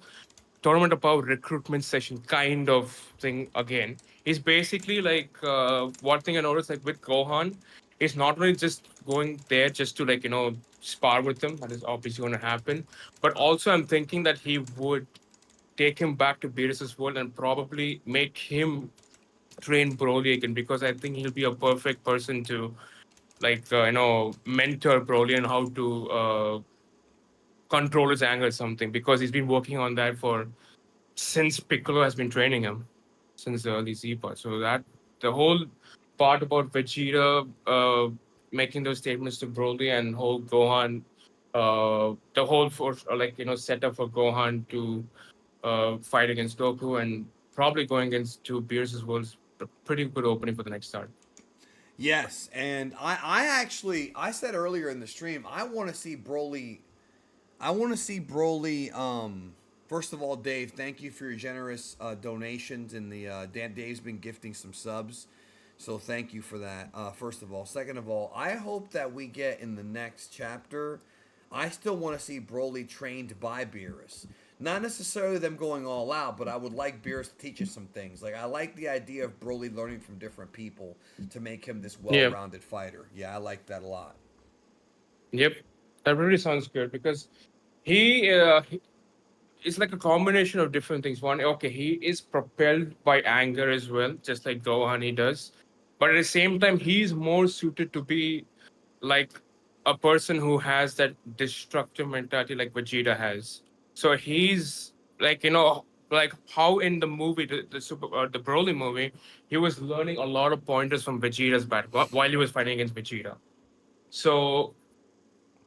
tournament of power recruitment session kind of thing again. It's basically like one thing I noticed, like with Gohan, it's not really just going there just to like, spar with him. That is obviously going to happen. But also I'm thinking that he would take him back to Beerus's world and probably make him train Broly again, because I think he'll be a perfect person to like mentor Broly and how to control his anger or something, because he's been working on that for since Piccolo has been training him since the early Z part. So that the whole part about Vegeta making those statements to Broly and whole Gohan, the whole setup for Gohan to fight against Goku and probably going against two Beerus' worlds, a pretty good opening for the next start. Yes, and I said earlier in the stream, I want to see Broly. I want to see Broly. First of all, Dave, thank you for your generous donations, and Dave's been gifting some subs, so thank you for that. First of all, second of all, I hope that we get in the next chapter. I still want to see Broly trained by Beerus. Not necessarily them going all out, but I would like Beerus to teach us some things. Like I like the idea of Broly learning from different people to make him this Yeah. well-rounded fighter. Yeah, I like that a lot. Yep. That really sounds good because he it's like a combination of different things. One, okay, he is propelled by anger as well, just like Gohan he does. But at the same time, he's more suited to be like a person who has that destructive mentality like Vegeta has. So he's like, like how in the movie, the Broly movie, he was learning a lot of pointers from Vegeta's battle while he was fighting against Vegeta. So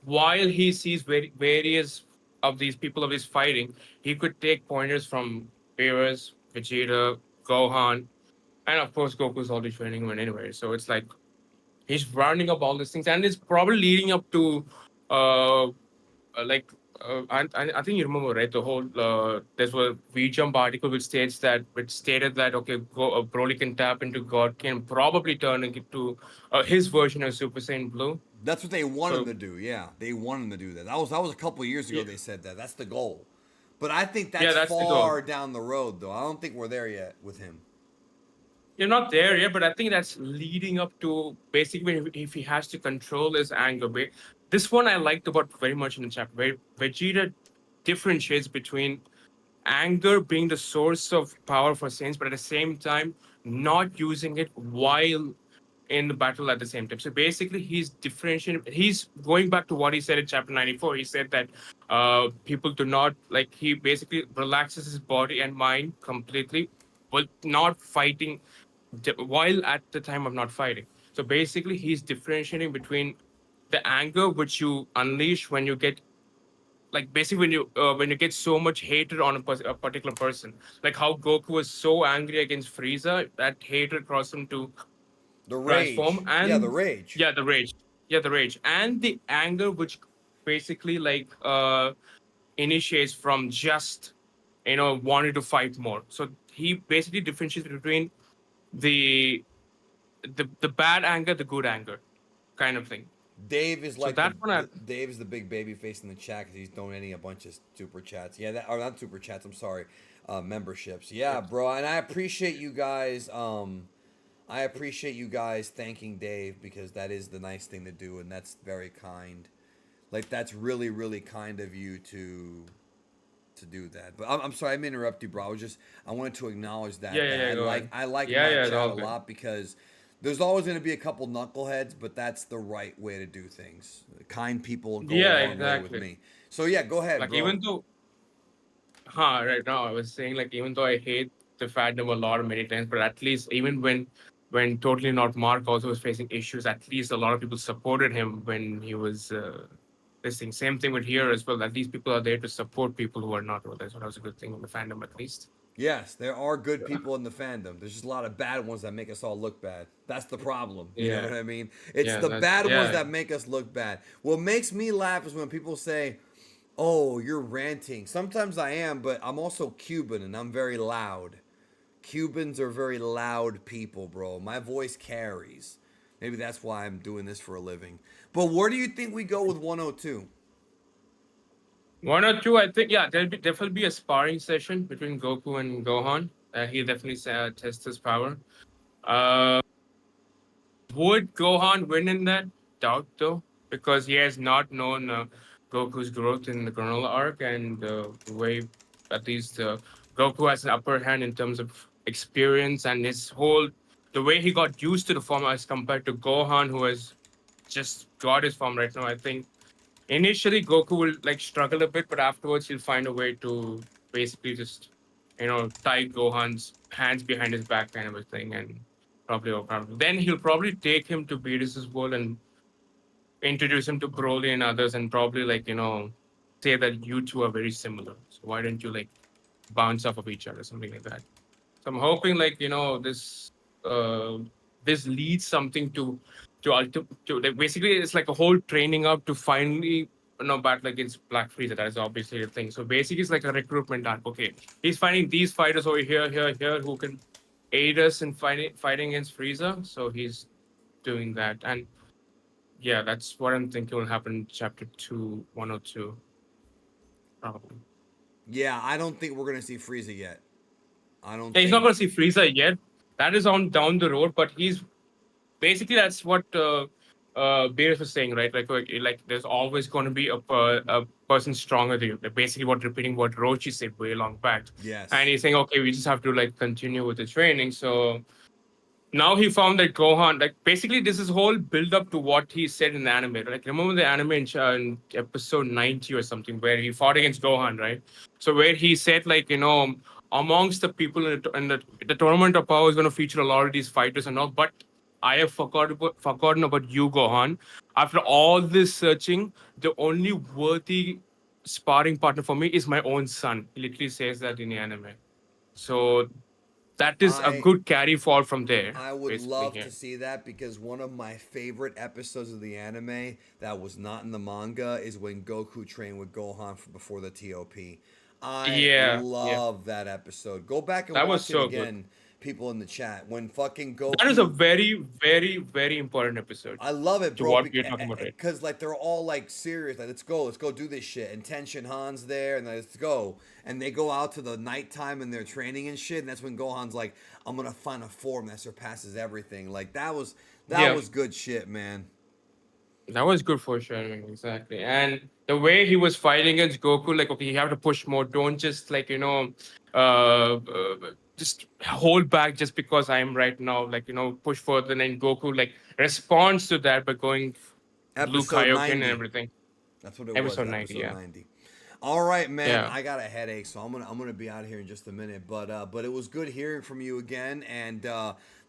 while he sees various of these people of his fighting, he could take pointers from Beerus, Vegeta, Gohan, and of course Goku's already training him anyway. So it's like he's rounding up all these things, and it's probably leading up to, uh, like. I think you remember, right? The whole there's a V Jump article which stated that okay, Broly can tap into God, can probably turn into his version of Super Saiyan Blue. That's what they want him So to do. Yeah, they want him to do that. That was a couple years ago. yeah, They said that. That's the goal. But I think yeah, that's that's the goal. far down the road, though. I don't think we're there yet with him. You're not there yet, but I think that's leading up to basically if he has to control his anger. This one I liked about very much in the chapter where Vegeta differentiates between anger being the source of power for Saiyans, but at the same time not using it while in the battle at the same time. So basically, he's differentiating. He's going back to what he said in chapter 94. He said that people do not like. He basically relaxes his body and mind completely, while not fighting, while at the time of not fighting. So basically, he's differentiating between the anger which you unleash when you get like basically when you get so much hatred on a particular person, like how Goku was so angry against Frieza that hatred caused him to The transform. rage. Yeah, the And rage. yeah, the rage and the anger which basically like initiates from just wanting to fight more. So he basically differentiates between the the bad anger, the good anger kind of thing. Dave is So like the, that one I, the Dave is the big baby face in the chat because he's donating a bunch of super chats. Yeah, that or not super chats. I'm sorry, memberships. Yeah, bro, and I appreciate you guys. I appreciate you guys thanking Dave because that is the nice thing to do, and that's very kind. Like that's really, really kind of you to do that. But I'm sorry, I didn't interrupt you, bro. I wanted to acknowledge yeah, that yeah, yeah, go ahead. I like Yeah, my yeah, it's chat all a good. lot because there's always going to be a couple knuckleheads, but that's the right way to do things. Kind people go a Yeah, long way with exactly. me. So yeah, go ahead, Like bro. even though right now I was saying like even though I hate the fandom a lot many times, but at least even when totally not Mark also was facing issues, at least a lot of people supported him when he was this thing. Same thing with here as well. At least people are there to support people who are not. Well, that's what was a good thing in the fandom at least. Yes, there are good people in the fandom. There's just a lot of bad ones that make us all look bad. That's the problem. You know Yeah, what I mean? It's yeah, the that's bad ones yeah. that make us look bad. What makes me laugh is when people say, "Oh, you're ranting." Sometimes I am, but I'm also Cuban and I'm very loud. Cubans are very loud people, bro. My voice carries. Maybe that's why I'm doing this for a living. But where do you think we go with 102? One or two, I think. Yeah, there'll definitely be a sparring session between Goku and Gohan. He definitely test his power. Uh, Would Gohan win in that? Doubt though, because he has not known Goku's growth in the Granola arc, and the way at least Goku has an upper hand in terms of experience and his whole the way he got used to the form as compared to Gohan, who has just got his form right now. I think initially Goku will like struggle a bit, but afterwards he'll find a way to basically just tie Gohan's hands behind his back kind of a thing and probably overpower him. Then he'll probably take him to Beerus's world and introduce him to Broly and others and probably like say that you two are very similar. So why don't you like bounce off of each other, something like that. So I'm hoping like uh this leads something to like basically it's like a whole training up to finally battle against Black Frieza. That is obviously a thing. So basically it's like a recruitment arc. Okay, he's finding these fighters over here who can aid us in fighting against Frieza. So he's doing that. And yeah, that's what I'm thinking will happen in chapter 102, probably. Yeah, I don't think we're gonna see Frieza yet. I don't Yeah, he's not think. gonna see Frieza yet. That is on down the road, but he's basically that's what Beers was saying, right? Like there's always going to be a person stronger than you. Like basically, what repeating what Rochi said way long back, and Yes. he's saying, okay, we just have to like continue with the training. So now he found that Gohan, like basically, this is whole build up to what he said in the anime. Like remember the anime in episode 90 or something where he fought against Gohan, right? So where he said like amongst the people in the tournament of power is going to feature a lot of these fighters and all, but I have forgotten about you, Gohan. After all this searching, the only worthy sparring partner for me is my own son. He literally says that in the anime. So that is a I good carry forward from there, I would basically. love Yeah. to see that because one of my favorite episodes of the anime that was not in the manga is when Goku trained with Gohan before the TOP. I Yeah, yeah. love that episode. Go back and That was watch it so good. again, people in the chat. When fucking That is a Goku, very, very, very important episode I love it, to bro, what we're talking about, right? because like they're all like serious, like let's go do this shit. And Tenshin Han's there, and let's go. And they go out to the nighttime and they're training and shit. And that's when Gohan's like, I'm gonna find a form that surpasses everything. Like that Yeah, was good shit, man. that was good for sharing, exactly. And the way he was fighting against Goku, like, okay, you have to push more. Don't just like, just hold back just because I'm right now, like, push further. And then Goku like responds to that by going Blue Episode Kaioken and 90. everything. That's what it was. Episode 90, Episode yeah. 90. All right, man. Yeah. I got a headache, so I'm gonna be out of here in just a minute. But it was good hearing from you again, and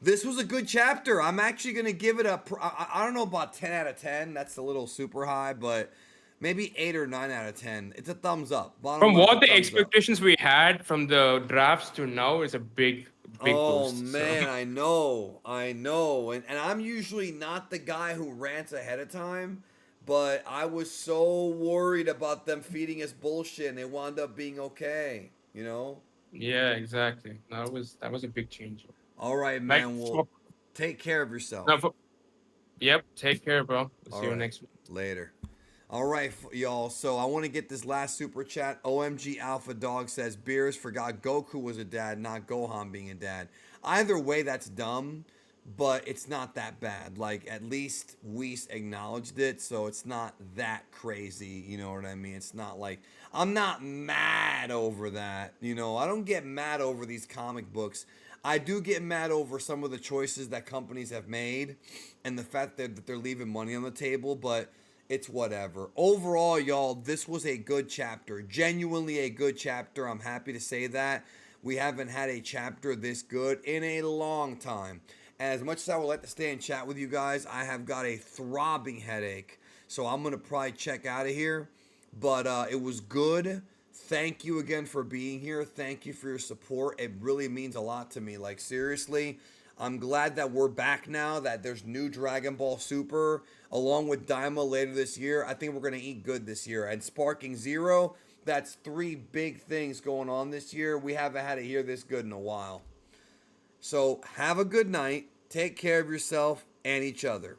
this was a good chapter. I'm actually gonna give it I don't know about 10 out of 10. That's a little super high, but maybe 8 or 9 out of 10. It's a thumbs up. Bottom From line, it's a what the thumbs up. expectations we had from the drafts to now is a big, big Oh boost. So man, I know, and I'm usually not the guy who rants ahead of time, but I was so worried about them feeding us bullshit, and they wound up being okay, you know. yeah, exactly. That was a big change. All right, Like, man. Well, take care of now yourself. yep. Take care, bro. All See you right, next week. later. All right, y'all. So I want to get this last super chat. OMG Alpha Dog says Beers forgot Goku was a dad, not Gohan being a dad. Either way, that's dumb, but it's not that bad. Like at least Whis acknowledged it, so it's not that crazy. You know what I mean? It's not like I'm not mad over that. You know, I don't get mad over these comic books. I do get mad over some of the choices that companies have made and the fact that they're leaving money on the table, but it's whatever. Overall, y'all, this was a good chapter. Genuinely a good chapter. I'm happy to say that. We haven't had a chapter this good in a long time. And as much as I would like to stay and chat with you guys, I have got a throbbing headache. So I'm going to probably check out of here. But it was good. Thank you again for being here. Thank you for your support. It really means a lot to me. Like, seriously, I'm glad that we're back now, that there's new Dragon Ball Super along with Daima later this year. I think we're going to eat good this year. And Sparking Zero, that's 3 big things going on this year. We haven't had it here this good in a while. So have a good night. Take care of yourself and each other.